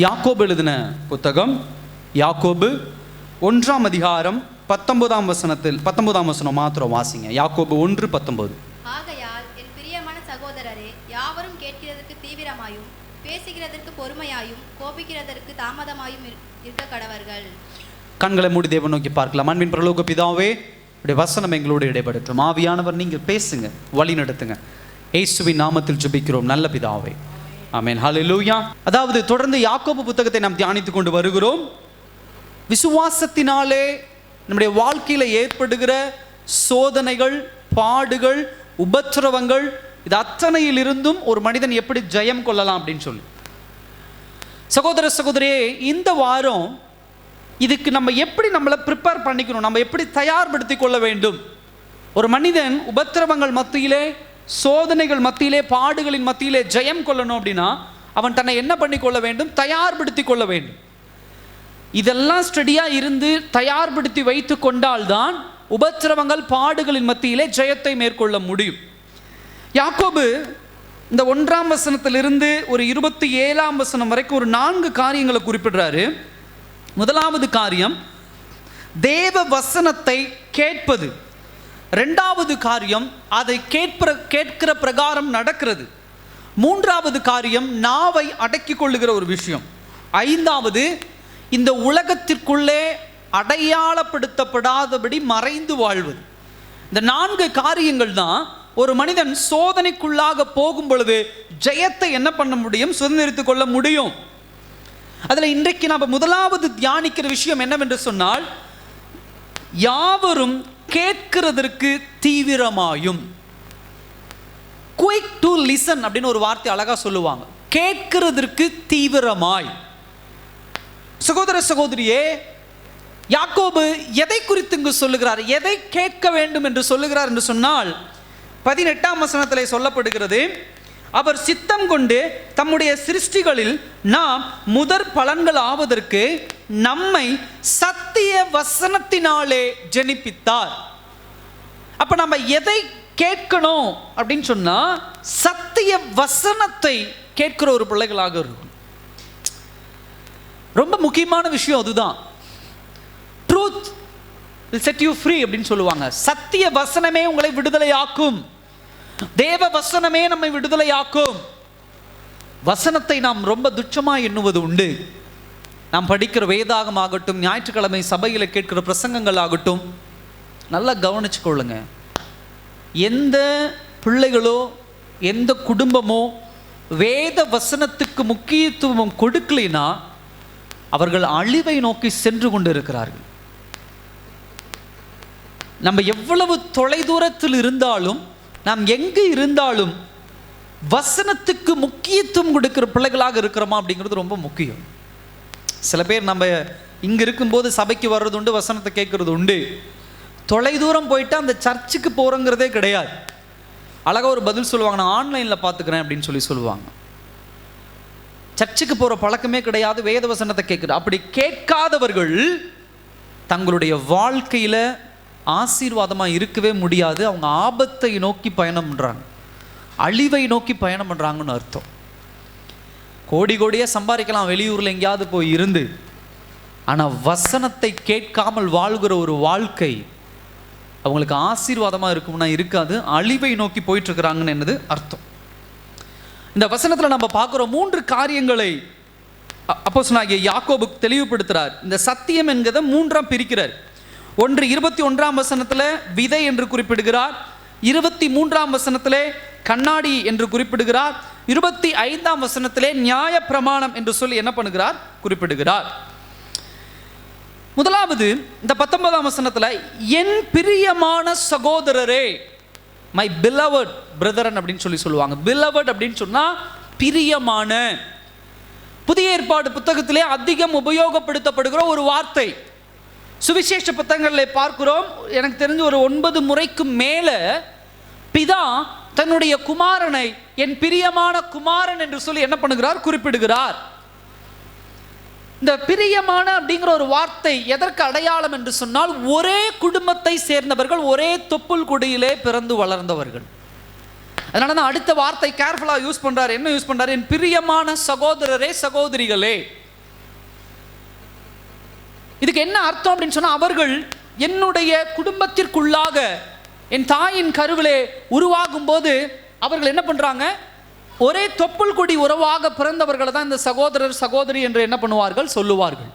யாக்கோபு எழுதின புத்தகம், யாக்கோபு 1ஆம் அதிகாரம் 19ஆம் வசனம் மாத்திரம் வாசிங்க. யாக்கோபு 1:19. ஆகையால் என் பிரியமான சகோதரரே, யாவரும் கேட்கிறதற்கு தீவிரமாயும் பேசுகிறதற்கு பொறுமையாயும் கோபிக்கிறதற்கு தாமதமாயும் இருக்க கடவர்கள். கண்களை மூடி தேவன் நோக்கி பார்க்கலாம். அன்பின் பரலோக பிதாவே, உடைய வசனம் எங்களோடு இடைபெறட்டும். ஆவியானவர் நீங்கள் பேசுங்க, வழி நடத்துங்க. இயேசுவின் நாமத்தில் ஜெபிக்கிறோம் நல்ல பிதாவே, ஆமென். ஹல்லேலூயா. அதாவது தொடர்ந்து யாக்கோபு புத்தகத்தை நாம் தியானித்துக் கொண்டு வருகிறோம். விசுவாசத்தினாலே நம்முடைய வாழ்க்கையில் ஏற்படுகிற சோதனைகள், பாடுகள், உபத்திரவங்கள், இது அத்தனையிலிருந்தும் ஒரு மனிதன் எப்படி ஜெயம் கொள்ளலாம் அப்படின்னு சொல்லி, சகோதர சகோதரியே, இந்த வாரம் இதுக்கு நம்ம எப்படி நம்மளை ப்ரிப்பேர் பண்ணிக்கணும், நம்ம எப்படி தயார்படுத்தி கொள்ள வேண்டும். ஒரு மனிதன் உபத்திரவங்கள் மத்தியிலே, சோதனைகள் மத்தியிலே, பாடுகளின் மத்தியிலே ஜெயம் கொள்ளணும் அப்படின்னா அவன் தன்னை என்ன பண்ணி கொள்ள வேண்டும்? தயார்படுத்தி கொள்ள வேண்டும். இதெல்லாம் ஸ்டடியாக இருந்து தயார்படுத்தி வைத்து கொண்டால்தான் உபத்திரவங்கள், பாடுகளின் மத்தியிலே ஜெயத்தை மேற்கொள்ள முடியும். யாக்கோபு இந்த 1ஆம் வசனத்திலிருந்து ஒரு 27ஆம் வசனம் வரைக்கும் ஒரு 4 காரியங்களை குறிப்பிடுறாரு. முதலாவது காரியம் தேவ வசனத்தை கேட்பது. 2வது காரியம் அதை கேட்கிற பிரகாரம் நடக்கிறது. 3வது காரியம் நாவை அடக்கி கொள்ளுகிற ஒரு விஷயம். 5வது இந்த உலகத்திற்குள்ளே அடையாளப்படுத்தப்படாதபடி மறைந்து வாழ்வது. இந்த 4 காரியங்கள் தான் ஒரு மனிதன் சோதனைக்குள்ளாக போகும் பொழுது ஜெயத்தை என்ன பண்ண முடியும்? சுதந்திரித்துக் கொள்ள முடியும். அதில் இன்றைக்கு நாம் முதலாவது தியானிக்கிற விஷயம் என்னவென்று சொன்னால், யாவரும் கேட்கிறதற்கு தீவிரமாயும். குயிக் டு லிசன் அப்படின்னு ஒரு வார்த்தை அழகா சொல்லுவாங்க. கேட்கிறதற்கு தீவிரமாய். சகோதர சகோதரியே, யாக்கோபு எதை குறித்து இங்கு சொல்லுகிறார், எதை கேட்க வேண்டும் என்று சொல்லுகிறார் என்று சொன்னால், 18ஆம் வசனத்திலே சொல்லப்படுகிறது, அவர் சித்தம் கொண்டு தம்முடைய சிருஷ்டிகளில் நாம் முதற் பலன்கள் ஆவதற்கு நம்மை சத்திய வசனத்தினாலே ஜெனிப்பித்தார். அப்ப நம்ம எதை கேட்கணும் அப்படின்னு சொன்னா, சத்திய வசனத்தை கேட்கிற ஒரு பிள்ளைகளாக இருக்கும். ரொம்ப முக்கியமான விஷயம் அதுதான். Truth will set you free அப்படின்னு சொல்லுவாங்க. சத்திய வசனமே உங்களை விடுதலையாக்கும். தேவ வசனமே நம்மை விடுதலையாக்கும். வசனத்தை நாம் ரொம்ப துச்சமா எண்ணுவது உண்டு. நாம் படிக்கிற வேதாகம் ஆகட்டும், ஞாயிற்றுக்கிழமை சபையில் கேட்கிற பிரசங்கங்கள் ஆகட்டும், நல்லா கவனிச்சு கொள்ளுங்க. எந்த பிள்ளைகளோ எந்த குடும்பமோ வேத வசனத்துக்கு முக்கியத்துவம் கொடுக்கலைன்னா அவர்கள் அழிவை நோக்கி சென்று கொண்டு இருக்கிறார்கள். நம்ம எவ்வளவு தொலைதூரத்தில் இருந்தாலும், நாம் எங்கு இருந்தாலும் வசனத்துக்கு முக்கியத்துவம் கொடுக்கிற பிள்ளைகளாக இருக்கிறோமா அப்படிங்கிறது ரொம்ப முக்கியம். சில பேர் நம்ம இங்கே இருக்கும்போது சபைக்கு வர்றது உண்டு, வசனத்தை கேட்கறது உண்டு. தொலைதூரம் போயிட்டு அந்த சர்ச்சுக்கு போகிறோங்கிறதே கிடையாது. அழகாக ஒரு பதில் சொல்லுவாங்க, நான் ஆன்லைனில் பார்த்துக்கிறேன் அப்படின்னு சொல்லுவாங்க. சர்ச்சுக்கு போகிற பழக்கமே கிடையாது, வேத வசனத்தை கேட்குறது. அப்படி கேட்காதவர்கள் தங்களுடைய வாழ்க்கையில் ஆசீர்வாதமாக இருக்கவே முடியாது. அவங்க ஆபத்தை நோக்கி பயணம் பண்ணுறாங்க, அழிவை நோக்கி பயணம் பண்ணுறாங்கன்னு அர்த்தம். கோடி கோடியாக சம்பாதிக்கலாம் வெளியூரில் எங்கேயாவது போய் இருந்து, ஆனால் வசனத்தை கேட்காமல் வாழ்கிற ஒரு வாழ்க்கை அவங்களுக்கு ஆசீர்வாதமாக இருக்கும்னா இருக்காது, அழிவை நோக்கி போயிட்டுருக்கிறாங்கன்னு என்னது அர்த்தம். இந்த வசனத்தில் நம்ம பார்க்குற 3 காரியங்களை அப்போஸ்தலனாகிய யாக்கோபு தெளிவுபடுத்துகிறார். இந்த சத்தியம் என்கிறத 3ஆக பிரிக்கிறார். 21ஆம் வசனத்தில் விதை என்று குறிப்பிடுகிறார், 23ஆம் வசனத்திலே கண்ணாடி என்று குறிப்பிடுகிறார், 25ஆம் வசனத்திலே நியாய பிரமாணம் என்று சொல்லி என்ன பண்ணுகிறார்? குறிப்பிடுகிறார். முதலாவது இந்த 19ஆம் வசனத்தில் என் பிரியமான சகோதரரே, மை பிலவட் பிரதரன் அப்படின்னு சொல்லுவாங்க. பிலவட் அப்படின்னு சொன்னா பிரியமான. புதிய ஏற்பாடு புத்தகத்திலே அதிகம் உபயோகப்படுத்தப்படுகிற ஒரு வார்த்தை. சுவிசேஷ புத்தகங்களில் பார்க்கிறோம், எனக்கு தெரிஞ்சு ஒரு 9 முறைக்கு மேலே பிதா தன்னுடைய குமாரனை என் பிரியமான குமாரன் என்று சொல்லி என்ன பண்ணுகிறார்? குறிப்பிடுகிறார். இந்த பிரியமான அப்படிங்கிற ஒரு வார்த்தை எதற்கு அடையாளம் என்று சொன்னால், ஒரே குடும்பத்தை சேர்ந்தவர்கள், ஒரே தொப்புள் கொடியிலே பிறந்து வளர்ந்தவர்கள். அதனால தான் அடுத்த வார்த்தை கேர்ஃபுல்லாக யூஸ் பண்ணுறாரு. என்ன யூஸ் பண்ணுறாரு? என் பிரியமான சகோதரரே, சகோதரிகளே. இதுக்கு என்ன அர்த்தம் அப்படின்னு சொன்னா, அவர்கள் என்னுடைய குடும்பத்திற்குள்ளாக என் தாயின் கருவிலே உருவாகும் போது அவர்கள் என்ன பண்றாங்க, ஒரே தொப்புள் கொடி உறவாக பிறந்தவர்களை தான் இந்த சகோதரர் சகோதரி என்று என்ன பண்ணுவார்கள், சொல்லுவார்கள்.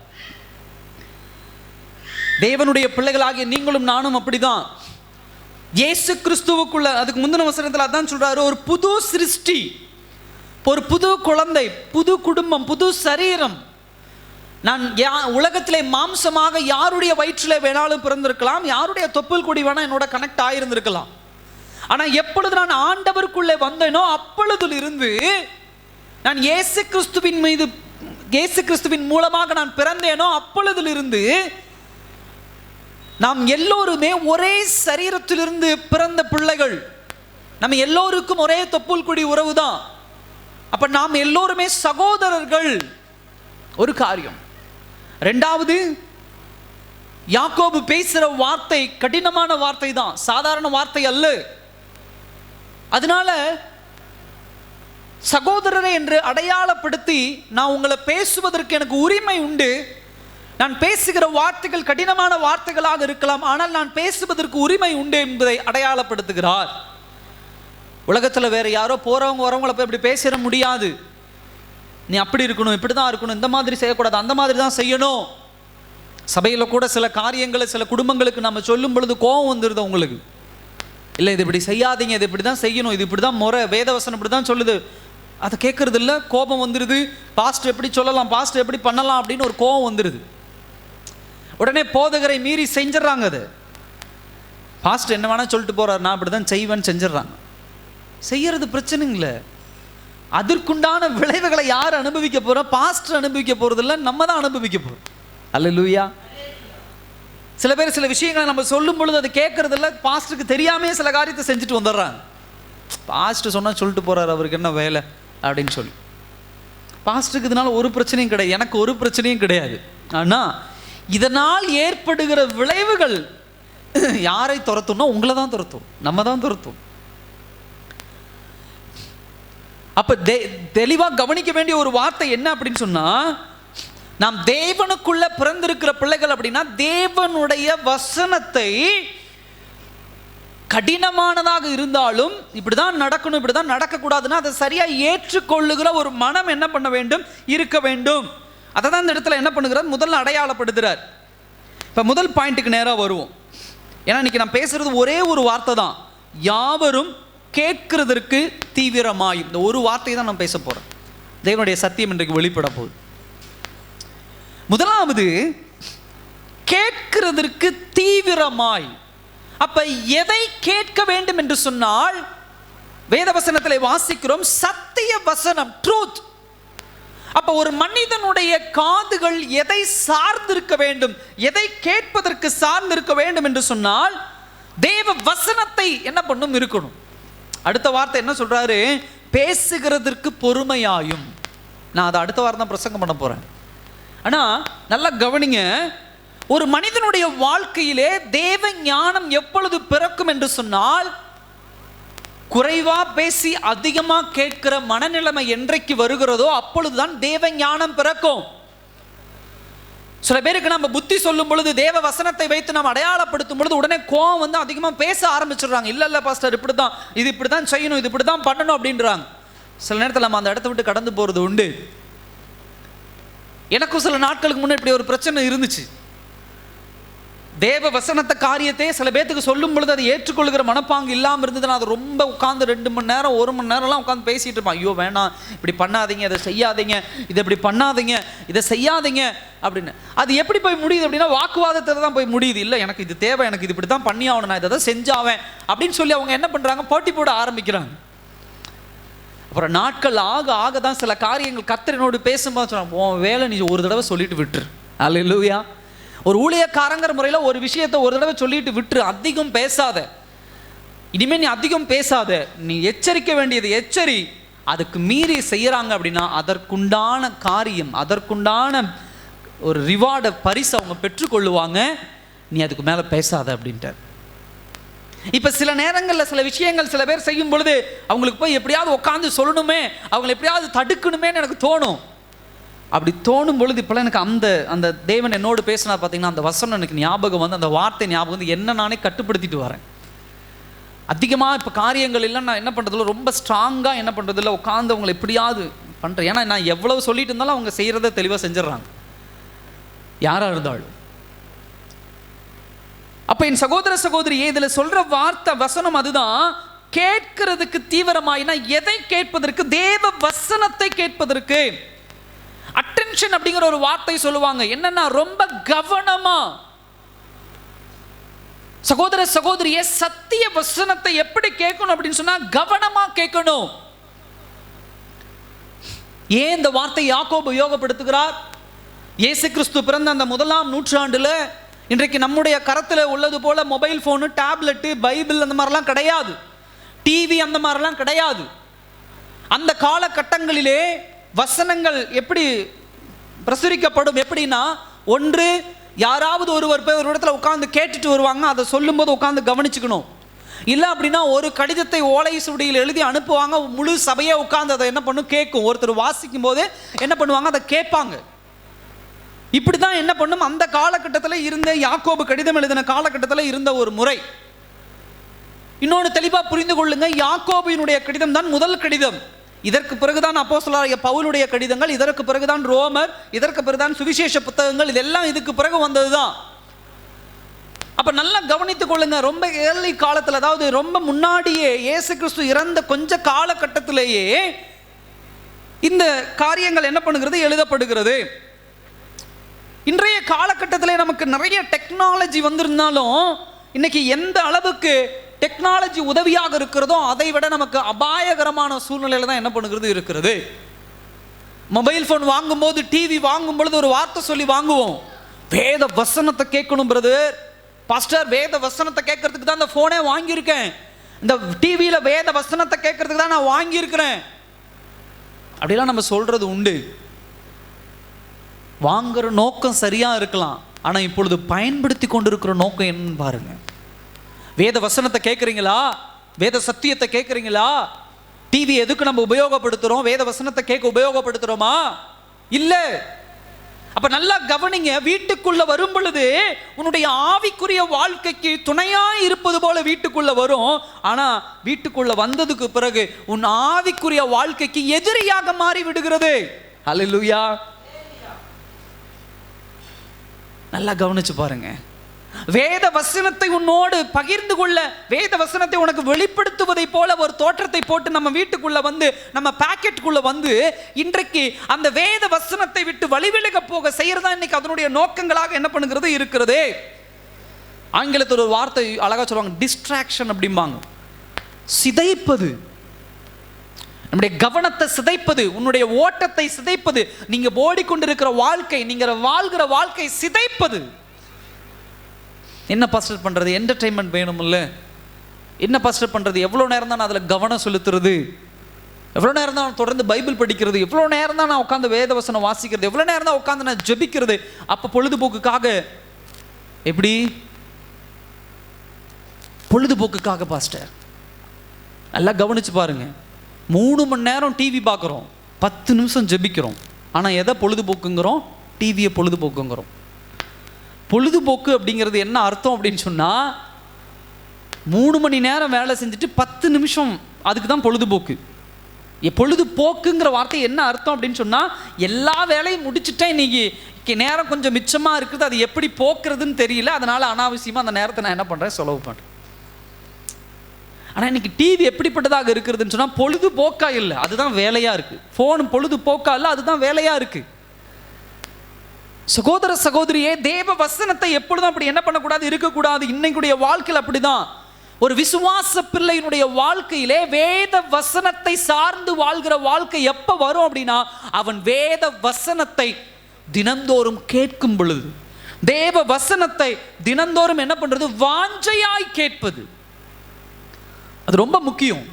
தேவனுடைய பிள்ளைகளாகிய நீங்களும் நானும் அப்படிதான். இயேசு கிறிஸ்துவுக்குள்ள, அதுக்கு முந்தின வசனத்தில் அதான் சொல்றாரு, ஒரு புது சிருஷ்டி, ஒரு புது குழந்தை, புது குடும்பம், புது சரீரம். நான் உலகத்திலே மாம்சமாக யாருடைய வயிற்றிலே வேணாலும் பிறந்திருக்கலாம், யாருடைய தொப்புள் கொடி வேணா என்னோட கனெக்ட் ஆயிருந்திருக்கலாம். ஆனால் எப்பொழுது நான் ஆண்டவருக்குள்ளே வந்தேனோ அப்பொழுதிலிருந்து நான் இயேசு கிறிஸ்துவின் மூலமாக நான் பிறந்தேனோ அப்பொழுதிலிருந்து நாம் எல்லோருமே ஒரே சரீரத்திலிருந்து பிறந்த பிள்ளைகள். நம்ம எல்லோருக்கும் ஒரே தொப்புள் கொடி உறவு தான். அப்ப நாம் எல்லோருமே சகோதரர்கள். ஒரு காரியம். ரெண்டாவது, யாக்கோபு பேசுற வார்த்தை கடினமான வார்த்தை தான், சாதாரண வார்த்தை அல்ல. அதனால சகோதரரை என்று அடையாளப்படுத்தி நான் உங்களை பேசுவதற்கு எனக்கு உரிமை உண்டு. நான் பேசுகிற வார்த்தைகள் கடினமான வார்த்தைகளாக இருக்கலாம், ஆனால் நான் பேசுவதற்கு உரிமை உண்டு என்பதை அடையாளப்படுத்துகிறார். உலகத்தில் வேற யாரோ போறவங்க வரவங்களை போய் இப்படி பேசிட முடியாது. நீ அப்படி இருக்கணும், இப்படி தான் இருக்கணும், இந்த மாதிரி செய்யக்கூடாது, அந்த மாதிரி தான் செய்யணும். சபையில் கூட சில காரியங்களை சில குடும்பங்களுக்கு நம்ம சொல்லும் பொழுது கோபம் வந்துடுது உங்களுக்கு. இல்லை, இது இப்படி செய்யாதீங்க, இது இப்படி தான் செய்யணும், இது இப்படி தான் முறை, வேதவசனம் இப்படி தான் சொல்லுது, அதை கேட்கறது இல்லை, கோபம் வந்துடுது. பாஸ்டர் எப்படி சொல்லலாம், பாஸ்டர் எப்படி பண்ணலாம் அப்படின்னு ஒரு கோபம் வந்துடுது. உடனே போதகரை மீறி செஞ்சிடறாங்க. அது பாஸ்டர் என்ன வேணா சொல்லிட்டு போறாரு, நான் இப்படி தான் செய்வேன்னு செஞ்சிடறாங்க. செய்யறது பிரச்சனை இல்லை, அதற்குண்டான விளைவுகளை யார் அனுபவிக்க போறோம்? பாஸ்டர் அனுபவிக்க போறது இல்லை, நம்ம தான் அனுபவிக்க போறோம். அல்லேலூயா. சில பேர் சில விஷயங்களை நம்ம சொல்லும் பொழுது அது கேட்கறது இல்லை, பாஸ்டருக்கு தெரியாமே சில காரியத்தை செஞ்சுட்டு வந்துடுறாங்க. பாஸ்டர் சொன்னா சொல்லிட்டு போறாரு, அவருக்கு என்ன வேலை அப்படின்னு சொல்லி. பாஸ்டருக்கு இதனால ஒரு பிரச்சனையும் கிடையாது, எனக்கு ஒரு பிரச்சனையும் கிடையாது. ஆனா இதனால் ஏற்படுகிற விளைவுகள் யாரை துரத்தும்னா உங்களை தான் துரத்தும், நம்ம தான் துரத்தும். அப்ப தெளிவா கவனிக்க வேண்டிய ஒரு வார்த்தை என்ன அப்படின்னு சொன்னா, நாம் தேவனுக்குள்ள பிறந்திருக்கிற பிள்ளைகள் அப்படின்னா தேவனுடைய வசனத்தை கடினமானதாக இருந்தாலும் இப்படிதான் நடக்கணும், இப்படிதான் நடக்கக்கூடாதுன்னா அதை சரியா ஏற்றுக்கொள்ளுகிற ஒரு மனம் என்ன பண்ண வேண்டும், இருக்க வேண்டும். அதை தான் இந்த இடத்துல என்ன பண்ணுகிறார், முதல்ல அடையாளப்படுத்துறார். இப்ப முதல் பாயிண்ட்டுக்கு நேராக வருவோம். ஏன்னா இன்னைக்கு நான் பேசுறது ஒரே ஒரு வார்த்தை தான், யாவரும் கேட்கிறதற்கு தீவிரமாய். இந்த ஒரு வார்த்தை தான் நான் பேச போறேன். தேவனுடைய சத்தியம் இன்றைக்கு வெளிப்பட போகுது. முதலாவது, கேட்கிறதற்கு தீவிரமாய். அப்ப எதை கேட்க வேண்டும் என்று சொன்னால், வேதவசனத்தில் வாசிக்கிறோம் சத்திய வசனம், ட்ரூத். அப்ப ஒரு மனிதனுடைய காதுகள் எதை சார்ந்திருக்க வேண்டும், எதை கேட்பதற்கு சார்ந்திருக்க வேண்டும் என்று சொன்னால் தேவ வசனத்தை என்ன பண்ணும், இருக்கணும். அடுத்த வார்த்தை என்ன சொல்றாரு, பேசுகிறதற்கு பொறுமையாயும். நான் அதை அடுத்த வாரம் தான் பிரசங்கம் பண்ண போறேன். ஆனா நல்லா கவனிங்க, ஒரு மனிதனுடைய வாழ்க்கையிலே தேவ ஞானம் எப்பொழுது பிறக்கும் என்று சொன்னால், குறைவா பேசி அதிகமா கேட்கிற மனநிலைமை என்றைக்கு வருகிறதோ அப்பொழுதுதான் தேவ ஞானம் பிறக்கும். சில பேருக்கு நம்ம புத்தி சொல்லும் பொழுது, தேவ வசனத்தை வைத்து நம்ம அடையாளப்படுத்தும் பொழுது உடனே கோவம் வந்து அதிகமா பேச ஆரம்பிச்சிடுறாங்க. இல்ல பாஸ்டர் இப்படிதான், இது இப்படிதான் செய்யணும், இது இப்படிதான் பண்ணணும் அப்படின்றாங்க. சில நேரத்தில் நம்ம அந்த இடத்த விட்டு கடந்து போறது உண்டு. எனக்கும் சில நாட்களுக்கு முன்னே இப்படி ஒரு பிரச்சனை இருந்துச்சு. தேவ வசனத்தை காரியத்தை சில பேத்துக்கு சொல்லும் பொழுது அதை ஏற்றுக்கொள்கிற மனப்பாங்கு இல்லாமல் இருந்தது. நான் அதை ரொம்ப உட்காந்து 2 மணி நேரம் 1 மணி நேரம்லாம் உட்காந்து பேசிட்டு இருப்பேன். ஐயோ வேணாம், இப்படி பண்ணாதீங்க, இதை செய்யாதீங்க, இதை இப்படி பண்ணாதீங்க, இதை செய்யாதீங்க அப்படின்னு. அது எப்படி போய் முடியுது அப்படின்னா, வாக்குவாதத்தில் தான் போய் முடியுது. இல்லை எனக்கு இது தேவை, எனக்கு இது இப்படி தான் பண்ணி ஆகணும், நான் இதை தான் செஞ்சாவேன் அப்படின்னு சொல்லி அவங்க என்ன பண்ணுறாங்க, போட்டி போட ஆரம்பிக்கிறாங்க. அப்புறம் நாட்கள் ஆக ஆக தான் சில காரியங்கள் கர்த்தரினோடு பேசும்போது சொன்னாங்க, உன் வேலை நீ ஒரு தடவை சொல்லிட்டு விட்டுரு. அல்லேலூயா. ஒரு ஊழியக்காரங்கிற முறையில் ஒரு விஷயத்தை ஒரு தடவை சொல்லிட்டு விட்டுரு, அதிகம் பேசாத. இனிமேல் நீ அதிகம் பேசாத, நீ எச்சரிக்க வேண்டியது எச்சரி. அதுக்கு மீறி செய்யறாங்க அப்படின்னா அதற்குண்டான காரியம், அதற்குண்டான ஒரு ரிவார்டை, பரிசு அவங்க பெற்றுக்கொள்ளுவாங்க. நீ அதுக்கு மேலே பேசாத அப்படின்ட்டார். இப்போ சில நேரங்களில் சில விஷயங்கள் சில பேர் செய்யும் பொழுது அவங்களுக்கு போய் எப்படியாவது உட்காந்து சொல்லணுமே, அவங்களை எப்படியாவது தடுக்கணுமேன்னு எனக்கு தோணும். அப்படி தோணும் பொழுது இப்போலாம் எனக்கு அந்த தேவன் என்னோடு பேசினா பார்த்தீங்கன்னா அந்த வசனம் எனக்கு ஞாபகம் வந்து, அந்த வார்த்தை ஞாபகம் வந்து என்ன நானே கட்டுப்படுத்திட்டு வரேன். அதிகமாக இப்போ காரியங்கள் எல்லாம் நான் என்ன பண்ணுறதில்ல, ரொம்ப ஸ்ட்ராங்காக என்ன பண்ணுறதில்ல, உட்காந்து அவங்களை எப்படியாவது பண்ணுறேன். ஏன்னா நான் எவ்வளவு சொல்லிட்டு இருந்தாலும் அவங்க செய்கிறத தெளிவாக செஞ்சிடறாங்க, யாராக இருந்தாலும். அப்போ என் சகோதர சகோதரி, இதில் சொல்கிற வார்த்தை வசனம் அதுதான், கேட்கிறதுக்கு தீவிரமாயினா எதை கேட்பதற்கு? தேவ வசனத்தை கேட்பதற்கு. அட்டென்ஷன் அப்படிங்கிற ஒரு வார்த்தை சொல்லுவாங்க. என்னன்னா ரொம்ப கவனமா. சகோதர சகோதரியே, சத்திய வசனத்தை எப்படி கேட்கணும் அப்படின்னு சொன்னா கவனமா கேட்கணும். ஏன் இந்த வார்த்தை யாக்கோபு உபயோகப்படுத்துகிறார்? இயேசு கிறிஸ்து பிறந்த அந்த 1ஆம் நூற்றாண்டுல இன்றைக்கு நம்முடைய கரத்தில் உள்ளது போல மொபைல் போனு, டேப்லெட்டு, பைபிள் அந்த மாதிரிலாம் கிடையாது, டிவி அந்த மாதிரிலாம் கிடையாது. அந்த காலகட்டங்களிலே வசனங்கள் எப்படி பிரசுரிக்கப்படும்? எப்படின்னா, ஒன்று யாராவது ஒருவர் போய் ஒரு இடத்துல உட்காந்து கேட்டுட்டு வருவாங்க, அதை சொல்லும்போது உட்காந்து கவனிச்சுக்கணும். இல்லை அப்படின்னா ஒரு கடிதத்தை ஓலை சுவடியில் எழுதி அனுப்புவாங்க, முழு சபையே உட்காந்து அதை என்ன பண்ணும், கேட்கும். ஒருத்தர் வாசிக்கும் போது என்ன பண்ணுவாங்க, அதை கேட்பாங்க. இப்படி தான் என்ன பண்ணும் அந்த காலகட்டத்தில் இருந்த, யாக்கோபு கடிதம் எழுதின காலகட்டத்தில் இருந்த ஒரு முறை. இன்னொன்று தெளிவாக புரிந்து கொள்ளுங்க, யாக்கோபினுடைய கடிதம் தான் முதல் கடிதம். இதற்கு பிறகுதான் அப்போஸ்தலனாகிய பவுலுடைய கடிதங்கள், இதற்கு பிறகுதான் ரோமர், இதற்கு பிறகுதான் சுவிசேஷ புத்தகங்கள், இதெல்லாம் இதுக்கு பிறகு வந்ததுதான். அப்ப நல்லா கவனித்துக் கொள்ளுங்க, ரொம்ப ஏர்லி காலத்தில், அதாவது ரொம்ப முன்னாடியே, இயேசு கிறிஸ்து இறந்த கொஞ்ச காலகட்டத்திலேயே இந்த காரியங்கள் என்ன பண்ணுகிறது, எழுதப்படுகிறது. இன்றைய காலகட்டத்திலே நமக்கு நிறைய டெக்னாலஜி வந்திருந்தாலும் இன்னைக்கு எந்த அளவுக்கு டெக்னாலஜி உதவியாக இருக்கிறதோ அதை விட நமக்கு அபாயகரமான சூழ்நிலையில தான் என்ன பண்ணுகிறது இருக்கிறது. மொபைல் போன் வாங்கும்போது, டிவி வாங்கும் பொழுது ஒரு வார்த்தை சொல்லி வாங்குவோம், வேத வசனத்தை கேட்கணும் பிரதர். பாஸ்டர், வேத வசனத்தை கேட்கறதுக்கு தான் இந்த போனே வாங்கியிருக்கேன், இந்த டிவியில வேத வசனத்தை கேட்கறதுக்கு தான் நான் வாங்கியிருக்கிறேன் அப்படிலாம் நம்ம சொல்றது உண்டு. வாங்குற நோக்கம் சரியா இருக்கலாம், ஆனா இப்பொழுது பயன்படுத்தி கொண்டிருக்கிற நோக்கம் என்னன்னு பாருங்க. வேத வசனத்தை கேட்குறீங்களா? வேத சத்தியத்தை கேட்குறீங்களா? டிவி எதுக்கு நம்ம உபயோகப்படுத்துகிறோம்? வேத வசனத்தை கேட்க உபயோகப்படுத்துகிறோமா? இல்லை. அப்போ நல்லா கவனிங்க, வீட்டுக்குள்ளே வரும் பொழுது உன்னுடைய ஆவிக்குரிய வாழ்க்கைக்கு துணையாக இருப்பது போல வீட்டுக்குள்ளே வரும். ஆனால் வீட்டுக்குள்ளே வந்ததுக்கு பிறகு உன் ஆவிக்குரிய வாழ்க்கைக்கு எதிரியாக மாறி விடுகிறது. ஹல்லேலூயா. நல்லா கவனிச்சு பாருங்க. வேத வசனத்தை உன்னோடு பகிர்ந்து கொள்ள, வேத வசனத்தை உனக்கு வெளிப்படுத்துவதை போல ஒரு தோற்றத்தை போட்டு நம்ம வீட்டுக்குள்ள வந்து, நம்ம பாக்கெட்டுக்குள்ள வந்து, இன்றைக்கு அந்த வேத வசனத்தை விட்டு வழிவிலக போக செய்யறதா இன்னைக்கு அதனுடைய நோக்கங்களாக என்ன பண்ணுகிறது இருக்கிறது. ஆங்கிலத்தில் ஒரு வார்த்தை அழகா சொல்லுவாங்க, டிஸ்ட்ராக்ஷன் அப்படிம்பாங்க. சிதைப்பது, நம்முடைய கவனத்தை சிதைப்பது, உன்னுடைய ஓட்டத்தை சிதைப்பது, நீங்க ஓடிக்கொண்டிருக்கிற வாழ்க்கை, நீங்க வாழ்கிற வாழ்க்கை சிதைப்பது. என்ன பாஸ்டர் பண்ணுறது, என்டர்டெயின்மெண்ட் வேணும்ல, என்ன பாஸ்டர் பண்ணுறது, எவ்வளோ நேரம் தான் நான் அதில் கவனம் செலுத்துறது, எவ்வளோ நேரம் தான் தொடர்ந்து பைபிள் படிக்கிறது, எவ்வளோ நேரம் தான் நான் உட்காந்து வேதவசனம் வாசிக்கிறது, எவ்வளோ நேரம் தான் உட்காந்து நான் ஜெபிக்கிறது. அப்போ பொழுதுபோக்குக்காக, எப்படி பொழுதுபோக்குக்காக பாஸ்டர்? நல்லா கவனிச்சு பாருங்க, 3 மணி நேரம் டிவி பார்க்குறோம், 10 நிமிஷம் ஜெபிக்கிறோம், ஆனால் எதை பொழுதுபோக்குங்கிறோம்? டிவியை பொழுதுபோக்குங்கிறோம். பொழுதுபோக்கு அப்படிங்கிறது என்ன அர்த்தம் அப்படின்னு சொன்னால், 3 மணி நேரம் வேலை செஞ்சுட்டு 10 நிமிஷம் அதுக்கு தான் பொழுதுபோக்கு. பொழுதுபோக்குங்கிற வார்த்தை என்ன அர்த்தம் அப்படின்னு சொன்னால், எல்லா வேலையும் முடிச்சுட்டேன், இன்னைக்கு நேரம் கொஞ்சம் மிச்சமாக இருக்குது, அது எப்படி போக்குறதுன்னு தெரியல, அதனால் அனாவசியமாக அந்த நேரத்தை நான் என்ன பண்ணுறேன், செலவு பண்ணுறேன். ஆனால் இன்னைக்கு டிவி எப்படிப்பட்டதாக இருக்கிறதுன்னு சொன்னால், பொழுதுபோக்கா இல்லை, அதுதான் வேலையாக இருக்குது. ஃபோன் பொழுதுபோக்கா இல்லை, அதுதான் வேலையாக இருக்குது. சகோதர சகோதரியே, தேவ வசனத்தை எப்பொழுதும் அப்படி என்ன பண்ணக்கூடாது, இருக்கக்கூடாது. இன்னைக்குடைய வாழ்க்கையில் அப்படிதான். ஒரு விசுவாச பிள்ளையினுடைய வாழ்க்கையிலே வேத வசனத்தை சார்ந்து வாழ்கிற வாழ்க்கை எப்போ வரும் அப்படின்னா, அவன் வேத வசனத்தை தினந்தோறும் கேட்கும் பொழுது, தேவ வசனத்தை தினந்தோறும் என்ன பண்றது, வாஞ்சையாய் கேட்பது, அது ரொம்ப முக்கியம்.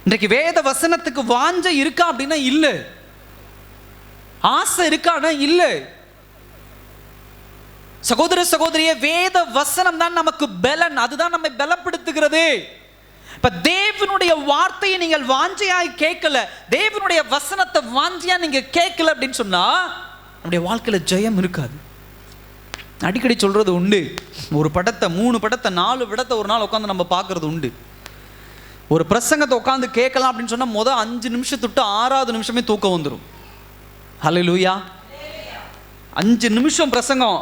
இன்றைக்கு வேத வசனத்துக்கு வாஞ்சை இருக்கா அப்படின்னா இல்லை, ஆசை இருக்கானா இல்லை. சகோதர சகோதரியே, வேத வசனம் தான் நமக்கு பலன், அதுதான் நம்மை பலப்படுத்துகிறது. இப்ப தேவனுடைய வார்த்தையை நீங்கள் வாஞ்சையாய் கேட்கல, தேவனுடைய வசனத்தை வாஞ்சையா நீங்க கேட்கல அப்படின்னு சொன்னா நம்முடைய வாழ்க்கையில ஜெயம் இருக்காது. அடிக்கடி சொல்றது உண்டு, ஒரு படத்தை 3 படத்தை 4 படத்தை ஒரு நாள் உட்காந்து நம்ம பார்க்கறது உண்டு. ஒரு பிரசங்கத்தை உட்காந்து கேட்கலாம் அப்படின்னு சொன்னா முதல் 5 நிமிஷத்துட்டு 6வது நிமிஷமே தூக்கம் வந்துடும். ஹல்லேலூயா. 5 நிமிஷம் பிரசங்கம்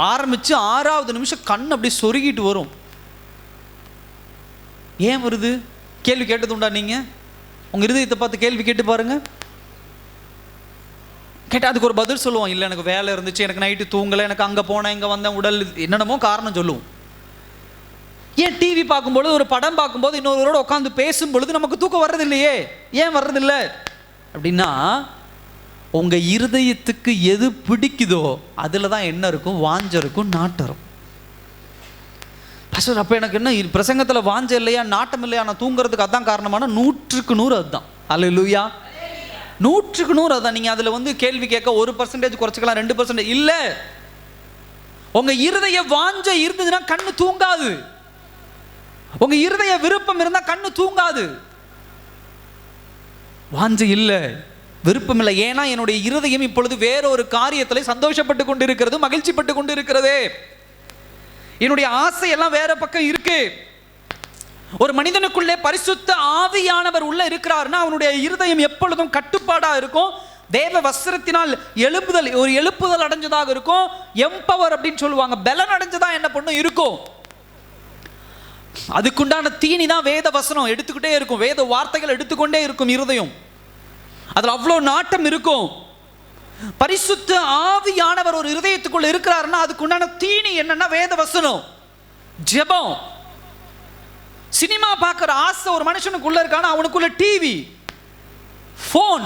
ஆரம்பிச்சு 6வது நிமிஷம் கண் அப்படி சொருகிட்டு வரும். ஏன் வருது? கேள்வி கேட்டது உண்டா? நீங்க உங்க இருதயத்தை பார்த்து கேள்வி கேட்டு பாருங்க. கேட்டால் அதுக்கு ஒரு பதில் சொல்லுவோம், இல்லை எனக்கு வேலை இருந்துச்சு, எனக்கு நைட்டு தூங்கலை, எனக்கு அங்கே போனேன், இங்கே வந்தேன், உடல் என்னென்னமோ காரணம் சொல்லுவோம். ஏன் டிவி பார்க்கும்போது, ஒரு படம் பார்க்கும்போது, இன்னொருவரோட உட்காந்து பேசும் பொழுது நமக்கு தூக்கம் வர்றது இல்லையே? ஏன் வர்றதில்லை அப்படின்னா, உங்கள் இருதயத்துக்கு எது பிடிக்குதோ அதில் தான் என்ன இருக்கும்? வாஞ்ச இருக்கும், நாட்டம் இருக்கும். பாஸ்டர், அப்போ எனக்கு என்ன பிரசங்கத்தில் வாஞ்ச இல்லையா, நாட்டம் இல்லையா, நான் தூங்குறதுக்கு அதான் காரணமான 100க்கு 100 அதுதான். அல்லேலூயா. 100க்கு 100 அதுதான். நீங்கள் அதில் வந்து கேள்வி கேட்க 1% குறைச்சிக்கலாம், 2% இல்லை. உங்கள் இருதய வாஞ்ச இருந்ததுன்னா கண்ணு தூங்காது. உங்கள் இருதய விருப்பம் இருந்தால் கண்ணு தூங்காது. வாஞ்ச இல்லை, விருப்பம் இல்லை. ஏன்னா என்னுடைய இருதயம் இப்பொழுது வேற ஒரு காரியத்தில் சந்தோஷப்பட்டு கொண்டு இருக்கிறது, மகிழ்ச்சி பட்டு கொண்டு இருக்கிறது. என்னுடைய ஆசை எல்லாம் வேற பக்கம் இருக்கு. ஒரு மனிதனுக்குள்ளே பரிசுத்த ஆவியானவர் உள்ள இருக்கிறார்னா அவனுடைய இருதயம் எப்பொழுதும் கட்டுப்பாடா இருக்கும். தேவ வஸ்திரத்தினால் எழுப்புதல், ஒரு எழுப்புதல் அடைஞ்சதாக இருக்கும். எம்பவர் அப்படின்னு சொல்லுவாங்க, பலன் அடைஞ்சதா என்ன பண்ணும் இருக்கும். அதுக்குண்டான தீனி தான் வேத வசனம் எடுத்துக்கிட்டே இருக்கும், வேத வார்த்தைகள் எடுத்துக்கொண்டே இருக்கும். இருதயம் அதுல அவ்வளோ நாட்டம் இருக்கும். பரிசுத்த ஆவியானவர் ஒரு இருதயத்துக்குள்ள இருக்கிறாருன்னா அதுக்குண்டான தீனி என்னன்னா வேத வசனம், ஜெபம். சினிமா பார்க்குற ஆசை ஒரு மனுஷனுக்குள்ள இருக்கானா அவனுக்குள்ள டிவி, ஃபோன்,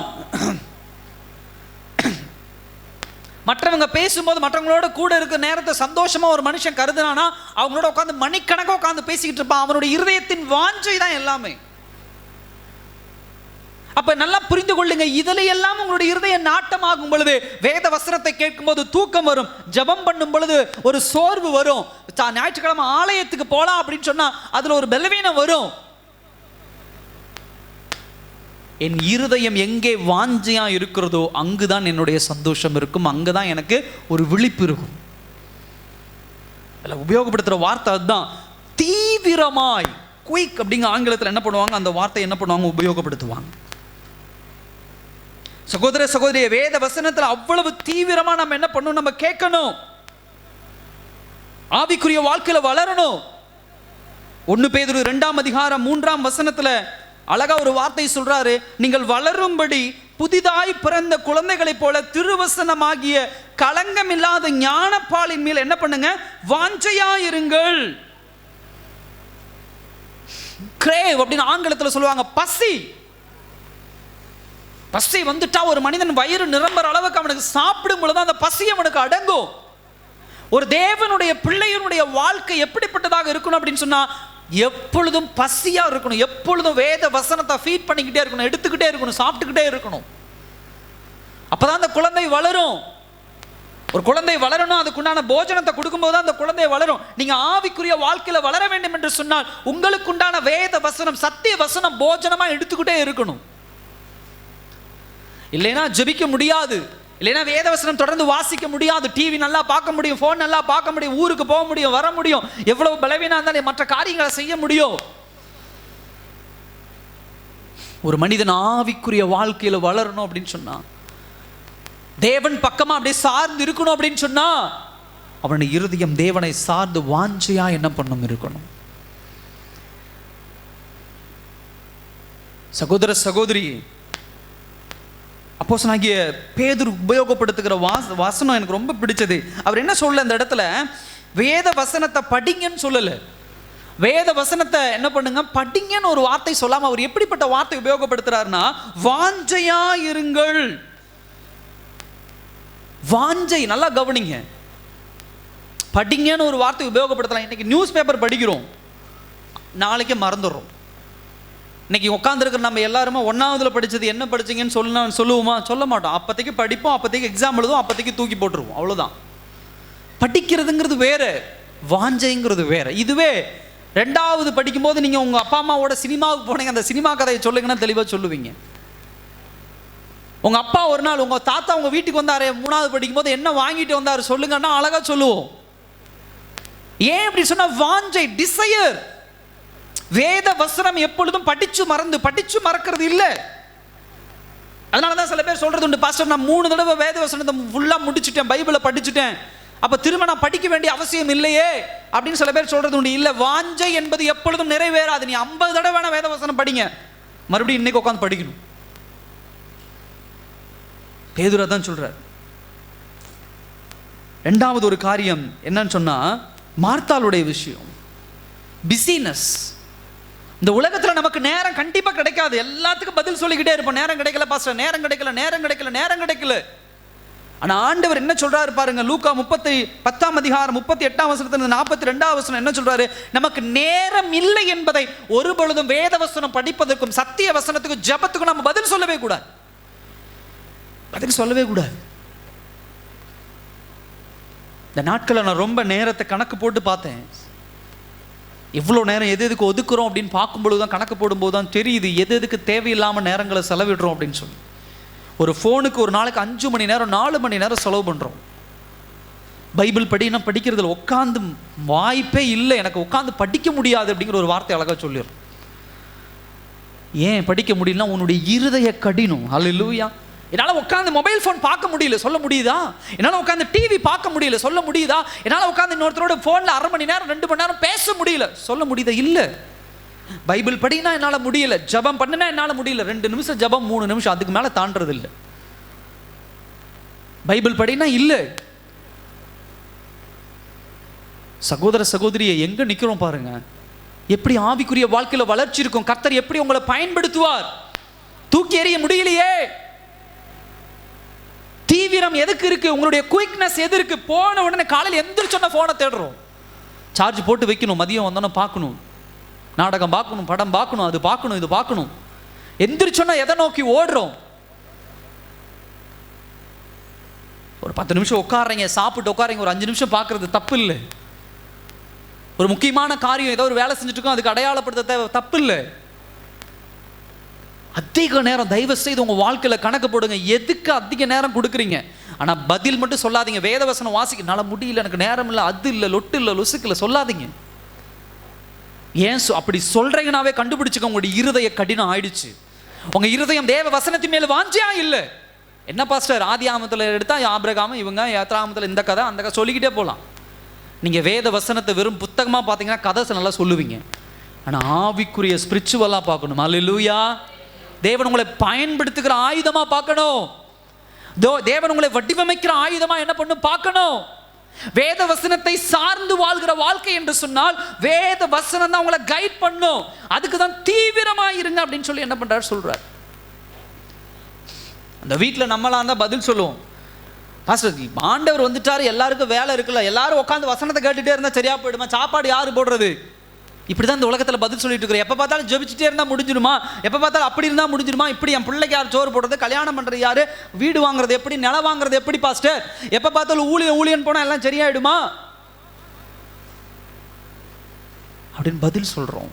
மற்றவங்க பேசும்போது மற்றவங்களோட கூட இருக்கிற நேரத்தை சந்தோஷமா ஒரு மனுஷன் கருதுனானா அவங்களோட உட்காந்து மணிக்கணக்காக உட்காந்து பேசிக்கிட்டு இருப்பான். அவனுடைய இருதயத்தின் வாஞ்சை தான் எல்லாமே. அப்ப நல்லா புரிந்து கொள்ளுங்க, இதுல எல்லாம் உங்களுடைய இருதய நாட்டம் ஆகும் பொழுது வேத வசனத்தை கேட்கும் போது தூக்கம் வரும், ஜெபம் பண்ணும் பொழுது ஒரு சோர்வு வரும். ஞாயிற்றுக்கிழமை ஆலயத்துக்கு போலாம் அப்படின்னு சொன்னா அதுல ஒரு பலவீனம் வரும். என் இருதயம் எங்கே வாஞ்சையா இருக்கிறதோ அங்குதான் என்னுடைய சந்தோஷம் இருக்கும், அங்குதான் எனக்கு ஒரு விழிப்பு இருக்கும். உபயோகப்படுத்துற வார்த்தை அதுதான், தீவிரமாய். குயிக் அப்படிங்கிற ஆங்கிலத்தில் என்ன பண்ணுவாங்க, அந்த வார்த்தை என்ன பண்ணுவாங்க, உபயோகப்படுத்துவாங்க. சகோதர சகோதரிய, வேத வசனத்தில் அவ்வளவு தீவிரமா நம்ம என்ன பண்ணணும், நம்ம கேட்கணும். ஆவிக்குரிய வாழ்க்கையில வளரணும். 1 பேதுரு 2ஆம் அதிகாரம் 3ஆம் வசனத்துல அழகா ஒரு வார்த்தை சொல்றாரு, நீங்கள் வளரும்படி புதிதாய் பிறந்த குழந்தைகளைப் போல திருவசனமாகிய களங்கமில்லாத ஞானப்பாலின் மேல் என்ன பண்ணுங்க, வாஞ்சையாயிருங்கள். கிரேவ் அப்படின்னு ஆங்கிலத்தில் சொல்லுவாங்க, பசி. பசி வந்துட்டா ஒரு மனிதன் வயிறு நிரம்புற அளவுக்கு அவனுக்கு சாப்பிடும் பொழுது அந்த பசி அவனுக்கு அடங்கும். ஒரு தேவனுடைய பிள்ளையினுடைய வாழ்க்கை எப்படிப்பட்டதாக இருக்கணும் அப்படின்னு சொன்னா, எப்பொழுதும் பசியா இருக்கணும், எப்பொழுதும் வேத வசனத்தை ஃபீட் பண்ணிக்கிட்டே இருக்கணும், எடுத்துக்கிட்டே இருக்கணும், சாப்பிட்டுக்கிட்டே இருக்கணும். அப்பதான் அந்த குழந்தை வளரும். ஒரு குழந்தை வளரணும், அதுக்குண்டான போஜனத்தை கொடுக்கும்போது அந்த குழந்தை வளரும். நீங்க ஆவிக்குரிய வாழ்க்கையில வளர வேண்டும் என்று சொன்னால் உங்களுக்குண்டான வேத வசனம், சத்திய வசனம் போஜனமா எடுத்துக்கிட்டே இருக்கணும். இல்லைன்னா ஜெபிக்க முடியாது, இல்லைன்னா வேதவசனம் தொடர்ந்து வாசிக்க முடியாது. டிவி நல்லா பார்க்க முடியும், ஃபோன் நல்லா பார்க்க முடியும், ஊருக்கு போக முடியும், வர முடியும், எவ்வளவு பலவீனம் இருந்தாலும் மற்ற காரியங்களை செய்ய முடியும். ஒரு மனிதன் ஆவிக்குரிய வாழ்க்கையில வளரணும் அப்படின்னு சொன்னா, தேவன் பக்கமா அப்படியே சார்ந்து இருக்கணும் அப்படின்னு சொன்னா, அவனுடைய இருதயம் தேவனை சார்ந்து வாஞ்சையா என்ன பண்ணும் இருக்கணும். சகோதர சகோதரி, அப்போஸ்தலனாகிய பேதுரு உபயோகப்படுத்துகிற வசனம் எனக்கு ரொம்ப பிடிச்சது. அவர் என்ன சொல்ல இந்த இடத்துல, வேத வசனத்தை படிங்கன்னு சொல்லல, வேத வசனத்தை என்ன பண்ணுங்க, படிங்கன்னு ஒரு வார்த்தை சொல்லாம அவர் எப்படிப்பட்ட வார்த்தை உபயோகப்படுத்துறாருன்னா, வாஞ்சையா இருங்கள். வாஞ்சை, நல்லா கவனிங்க. படிங்கன்னு ஒரு வார்த்தை உபயோகப்படுத்தலாம். இன்னைக்கு நியூஸ் பேப்பர் படிக்கிறோம், நாளைக்கு மறந்துடுறோம். இன்னைக்கு உட்காந்துருக்கிற நம்ம எல்லாருமே 1ஆவதுல படிச்சது என்ன படிச்சீங்கன்னு சொல்லுவோமா? சொல்ல மாட்டோம். அப்போதைக்கு படிப்போம், அப்போதைக்கு எக்ஸாம் எழுதுவோம், அப்போதைக்கு தூக்கி போட்டுருவோம், அவ்வளோதான். படிக்கிறதுங்கிறது வேற, வாஞ்சைங்கிறது வேற. இதுவே 2வது படிக்கும்போது நீங்கள் உங்கள் அப்பா அம்மாவோட சினிமாவுக்கு போனீங்க, அந்த சினிமா கதையை சொல்லுங்கன்னா தெளிவாக சொல்லுவீங்க. உங்கள் அப்பா ஒரு நாள் உங்கள் தாத்தா உங்கள் வீட்டுக்கு வந்தார், 3வது படிக்கும்போது என்ன வாங்கிட்டு வந்தார் சொல்லுங்கன்னா அழகாக சொல்லுவோம். ஏன் இப்படி சொன்ன? வாஞ்சை, டிசையர். வேத வசனம் எப்பொழுதும் படிச்சு மறக்கிறது இல்லை. அதனால தான் சில பேர் சொல்றது உண்டு, பாஸ்டர் நான் 3 தடவை வேத வசனத்தை ஃபுல்லாக முடிச்சுட்டேன், பைபிளை படிச்சுட்டேன், அப்போ திரும்ப நான் படிக்க வேண்டிய அவசியம் இல்லையே அப்படின்னு சில பேர் சொல்றது உண்டு. இல்லை, வாஞ்சை என்பது எப்பொழுதும் நிறைவேறாது. நீ 50 தடவை வேணா வேத வசனம் படிங்க, மறுபடியும் இன்னைக்கு உட்காந்து படிக்கணும். பேதுரு தான் சொல்றார். 2வது ஒரு காரியம் என்னன்னு சொன்னா, மார்த்தாளுடைய விஷயம், பிஸினஸ். இந்த உலகத்தில் நமக்கு நேரம் கண்டிப்பாக கிடைக்காது. எல்லாத்துக்கும் பதில் சொல்லிக்கிட்டே இருப்போம், நேரம் கிடைக்கல பாஸ்டர், நேரம் கிடைக்கல. ஆனால் ஆண்டவர் என்ன சொல்றாரு பாருங்க, லூக்கா 10ஆம் அதிகாரம் 38ஆம் வசனத்திலிருந்து 42ஆம் வசனம் என்ன சொல்றாரு? நமக்கு நேரம் இல்லை என்பதை ஒரு பொழுதும் வேத வசனம் படிப்பதற்கும் சத்திய வசனத்துக்கும் ஜெபத்துக்கும் நம்ம பதில் சொல்லவே கூடாது. இந்த நாட்களில் நான் ரொம்ப நேரத்தை கணக்கு போட்டு பார்த்தேன். எவ்வளோ நேரம் எதுக்கு ஒதுக்குறோம் அப்படின்னு பார்க்கும்பொழுது தான், கணக்கு போடும்போது தான் தெரியுது எதுக்கு தேவையில்லாமல் நேரங்களை செலவிடுறோம் அப்படின்னு சொல்லி. ஒரு ஃபோனுக்கு ஒரு நாளைக்கு 5 மணி நேரம் 4 மணி நேரம் செலவு பண்ணுறோம். பைபிள் படிக்கிறதுல உட்காந்து வாய்ப்பே இல்லை, எனக்கு உட்காந்து படிக்க முடியாது அப்படிங்கிற ஒரு வார்த்தை அழகாக சொல்லிடுறோம். ஏன் படிக்க முடியலன்னா உன்னுடைய இருதய கடினம். அல்லேலூயா. என்னால் உட்காந்து மொபைல் ஃபோன் பார்க்க முடியல, சொல்ல முடியுதா? என்னால் உட்காந்து டிவி பார்க்க முடியல, சொல்ல முடியுதா? என்னால் உட்காந்து இன்னொருத்தரோட ஃபோனில் 1/2 மணி நேரம் 2 மணி நேரம் பேச முடியல, சொல்ல முடியுதா? இல்லை. பைபிள் படினா என்னால் முடியல, ஜபம் பண்ணினா என்னால் முடியல. 2 நிமிஷம் ஜபம், 3 நிமிஷம், அதுக்கு மேலே தாண்டது இல்லை. பைபிள் படினா இல்லை. சகோதர சகோதரியை எங்க நிற்கிறோம் பாருங்க. எப்படி ஆவிக்குரிய வாழ்க்கையில் வளர்ச்சி இருக்கும், கர்த்தர் எப்படி உங்களை பயன்படுத்துவார். தூக்கி எறிய முடியலையே. தீவிரம் எதுக்கு இருக்கு? உங்களுடைய குயிக்னஸ் எது இருக்கு? போன உடனே காலையில் எந்திரிச்சோன்னா ஃபோனை தேடுறோம், சார்ஜ் போட்டு வைக்கணும், மதியம் வந்தோன்னா பார்க்கணும், நாடகம் பார்க்கணும், படம் பார்க்கணும், அது பார்க்கணும், இது பார்க்கணும். எந்திரிச்சோன்னா எதை நோக்கி ஓடுறோம்? ஒரு 10 நிமிஷம் உட்காடுறீங்க, சாப்பிட்டு உட்காருங்க, ஒரு 5 நிமிஷம் பார்க்கறது தப்பு இல்லை. ஒரு முக்கியமான காரியம் ஏதோ ஒரு வேலை செஞ்சுட்டு இருக்கோம், அதுக்கு அடையாளப்படுத்த தப்பு இல்லை. அதிக நேரம் தயவு செய்து உங்கள் வாழ்க்கையில் கணக்கு போடுங்க, எதுக்கு அதிக நேரம் கொடுக்குறீங்க. ஆனால் பதில் மட்டும் சொல்லாதீங்க. வேதவசனம் வாசிக்க என்னால் முடியல, எனக்கு நேரம் இல்லை, அது இல்லை, லொட்டு இல்லை, லுசுக்கு இல்லை சொல்லாதீங்க. ஏன் அப்படி சொல்கிறீங்கன்னாவே கண்டுபிடிச்சுக்க, உங்களுடைய இருதய கடினம் ஆயிடுச்சு. உங்கள் இருதயம் தேவ வசனத்தின் மேலே வாஞ்சியா இல்லை. என்ன பாஸ்டர், ஆதி ஆமத்தில் எடுத்தால் ஆபிரகாம், இவங்க ஏத்ராமத்தில் இந்த கதை அந்த கதை சொல்லிக்கிட்டே போகலாம். நீங்கள் வேத வசனத்தை வெறும் புத்தகமாக பார்த்தீங்கன்னா கதை நல்லா சொல்லுவீங்க. ஆனால் ஆவிக்குரிய ஸ்பிரிச்சுவலாக பார்க்கணும். அல்லேலூயா. தேவன் உங்களை பயன்படுத்துகிற ஆயுதமா பார்க்கணும். தேவன் உங்களை வடிவமைக்கிற ஆயுதமா என்ன பண்ணும் பார்க்கணும். வேத வசனத்தை சார்ந்து வாழ்கிற வாழ்க்கை என்று சொன்னால் வேத வசனம் தான் உங்களை கைட் பண்ணும். அதுக்கு தான் தீவிரமா இருங்க அப்படின்னு சொல்லி என்ன பண்றாரு சொல்றார். அந்த வீட்டில் நம்மளாம் தான் பதில் சொல்லுவோம், பாஸ்டர் ஆண்டவர் வந்துட்டாரு, எல்லாருக்கும் வேலை இருக்குல்ல, எல்லாரும் உட்காந்து வசனத்தை கேட்டுட்டே இருந்தா சரியா போயிடுமா, சாப்பாடு யாரு போடுறது? இப்படி தான் இந்த உலகத்தில் பதில் சொல்லிட்டு இருக்கிறேன். எப்போ பார்த்தாலும் ஜெபிச்சுட்டே இருந்தால் முடிஞ்சிடுமா, எப்போ பார்த்தாலும் அப்படி இருந்தால் முடிஞ்சிடுமா, இப்படி என் பிள்ளைக்கு யார் சோறு போடுறது, கல்யாணம் பண்ணுறது யார், வீடு வாங்குறது எப்படி, நிலம் வாங்குறது எப்படி பாஸ்டர், எப்போ பார்த்தாலும் ஊழியன் போனால் எல்லாம் சரியாயிடுமா அப்படின்னு பதில் சொல்கிறோம்.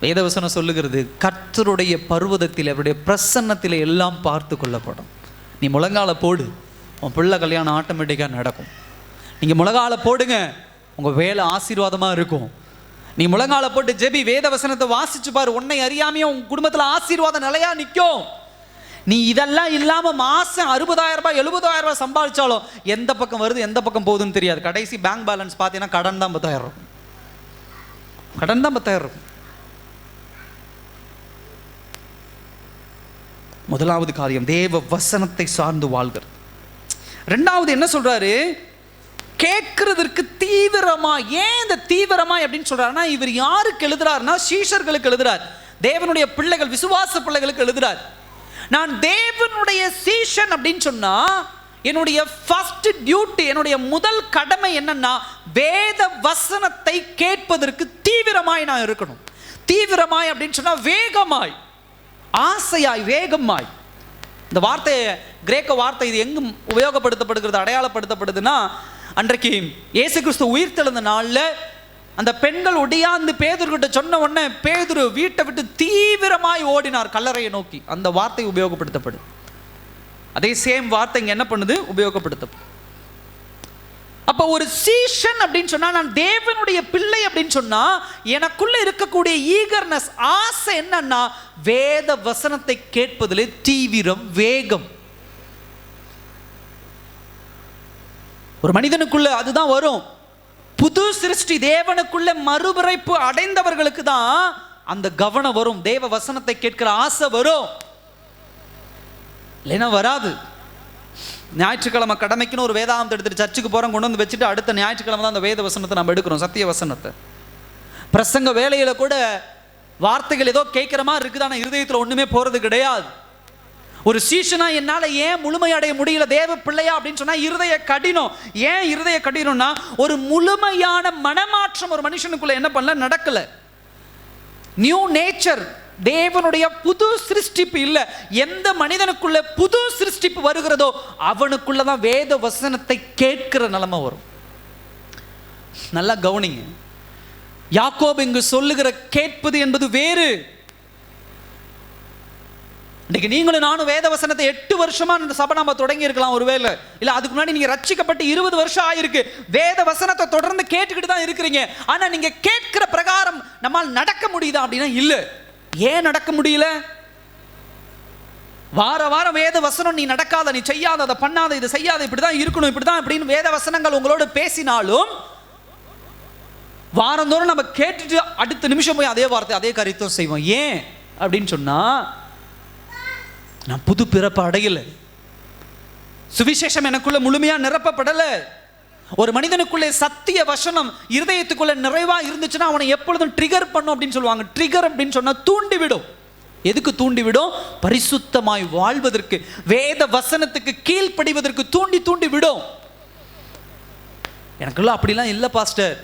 வேதவசனம் சொல்லுகிறது, கர்த்தருடைய பர்வதத்தில் அவருடைய பிரசன்னத்தில் எல்லாம் பார்த்து கொள்ளப்படும். நீ முழங்கால போடு, உன் பிள்ளை கல்யாணம் ஆட்டோமேட்டிக்காக நடக்கும். நீங்கள் முழங்கால போடுங்க, உங்கள் வேலை ஆசீர்வாதமாக இருக்கும். நீ முழங்கால போட்டு ஜெபி, வேத வசனத்தை வாசிச்சு பாரு, உன்னை அறியாமையும் உங்கள் குடும்பத்தில் ஆசீர்வாதம் நிலையா நிற்கும். நீ இதெல்லாம் இல்லாமல் மாதம் 60,000 ரூபாய் 70,000 ரூபாய் சம்பாதிச்சாலும் எந்த பக்கம் வருது எந்த பக்கம் போகுதுன்னு தெரியாது. கடைசி பேங்க் பேலன்ஸ் பார்த்தீங்கன்னா கடன் தான் 10,000 இருக்கும். கடன் தான் 10,000 இருக்கும். முதலாவது காரியம் தேவ வசனத்தை சார்ந்து வாழ்கிறது. 2வது என்ன சொல்றாரு, கேட்கிறதற்கு தீவிரமா. ஏன் இந்த தீவிரமா அப்படின்னு சொல்றாருன்னா, இவர் யாருக்கு எழுதுறாருன்னா சீஷர்களுக்கு எழுதுறார், தேவனுடைய பிள்ளைகள், விசுவாச பிள்ளைகளுக்கு எழுதுறார். நான் தேவனுடைய சீஷன் அப்படின்னு சொன்னா என்னுடைய ஃபர்ஸ்ட் டியூட்டி, என்னுடைய முதல் கடமை என்னன்னா வேத வசனத்தை கேட்பதற்கு தீவிரமாய் நான் இருக்கணும். தீவிரமாய் அப்படின்னு சொன்னா வேகமாய், ஆசையாய், வேகமாய். இந்த வார்த்தை கிரேக்க வார்த்தை, இது எங்கும் உபயோகப்படுத்தப்படுகிறது, அடையாளப்படுத்தப்படுதுன்னா, அன்றைக்கு இயேசு கிறிஸ்து உயிர்த்தெழுந்த நாளில் அந்த பெண்கள் ஒடியாந்து பேதுருகிட்ட சொன்ன உடனே பேதுரு வீட்டை விட்டு தீவிரமாய் ஓடினார் கல்லறையை நோக்கி. அந்த வார்த்தை உபயோகப்படுத்தப்படுது. அதே சேம் வார்த்தை இங்க என்ன பண்ணுது, உபயோகப்படுத்தப்படும். அப்ப ஒரு சீஷன் அப்படின்னு சொன்னா, நான் தேவனுடைய பிள்ளை அப்படின்னு சொன்னா, எனக்குள்ள இருக்கக்கூடிய ஈகர்னஸ், ஆசை என்னன்னா வேத வசனத்தை கேட்பதிலே தீவிரம், வேகம். ஒரு மனிதனுக்குள்ள அதுதான் வரும். புது சிருஷ்டி தேவனுக்குள்ள மறுபிறப்பு அடைந்தவர்களுக்கு தான் அந்த கவனம் வரும், தேவ வசனத்தை கேட்கிற ஆசை வரும், இல்லைன்னா வராது. ஞாயிற்றுக்கிழமை கடமைக்குன்னு ஒரு வேதாந்தம் எடுத்துட்டு சர்ச்சுக்கு போகிறோம், கொண்டு வந்து வச்சுட்டு அடுத்த ஞாயிற்றுக்கிழமை தான் அந்த வேத வசனத்தை நம்ம எடுக்கிறோம், சத்திய வசனத்தை. பிரசங்க வேலையில் கூட வார்த்தைகள் ஏதோ கேட்குற மாதிரி இருக்குது, ஆனால் இருதயத்தில் ஒன்றுமே போகிறது கிடையாது. ஒரு சீஷனா என்னால் ஏன் முழுமையடைய முடியல தேவ பிள்ளையா அப்படின்னு சொன்னால் இருதய கடினம். ஏன் இருதய கடினம்னா, ஒரு முழுமையான மனமாற்றம் ஒரு மனுஷனுக்குள்ள என்ன பண்ணல, நடக்கல. நியூ நேச்சர், தேவனுடைய புது சிருஷ்டிப்பு இல்லை. எந்த மனிதனுக்குள்ள புது சிருஷ்டிப்பு வருகிறதோ அவனுக்குள்ளதான் வேத வசனத்தை கேட்கிற நிலைமை வரும். நல்லா கவனிங்க. யாக்கோபு இங்கு சொல்லுகிற கேட்பது என்பது வேறு. இன்னைக்கு நீங்களும் நானும் வேத வசனத்தை 8 வருஷமா இந்த சபை நம்ம தொடங்கி இருக்கலாம், ஒருவேளை இல்ல அதுக்கு முன்னாடி நீங்க ரட்சிக்கப்பட்டு 20 வருஷம் ஆயிருக்கு. வேத வசனத்தை தொடர்ந்து கேட்டுக்கிட்டு தான் இருக்கிறீங்க. ஆனா நீங்க கேட்கிற பிரகாரம் நம்மால் நடக்க முடியுதா அப்படின்னா இல்ல. ஏன் நடக்க முடியல? வார வாரம் வேத வசனம் நீ நடக்காத, நீ செய்யாத, அதை பண்ணாத, இது செய்யாத, இப்படிதான் இருக்கணும், இப்படிதான் அப்படின்னு வேத வசனங்கள் உங்களோட பேசினாலும் வாரந்தோறும் நம்ம கேட்டுட்டு அடுத்த நிமிஷம் போய் அதே வார்த்தை அதே காரியத்தை செய்வோம். ஏன் அப்படின்னு சொன்னா, நான் புது பிறப்பு அடையல, சுவிசேஷம் எனக்குள்ள முழுமையா நிரப்பப்படல. ஒரு மனிதனுக்குள்ளே சத்திய வசனம் இருதயத்துக்குள்ள நிறைவா இருந்துச்சுன்னா அவனை எப்பொழுதும் ட்ரிகர் பண்ணும் அப்படின்னு சொல்லுவாங்க. ட்ரிகர் அப்படின்னு சொன்னா தூண்டிவிடும். எதுக்கு தூண்டிவிடும்? பரிசுத்தமாய் வாழ்வதற்கு, வேத வசனத்துக்கு கீழ்ப்படிவதற்கு தூண்டி தூண்டி விடும். எனக்குள்ள அப்படிலாம் இல்லை பாஸ்டர்.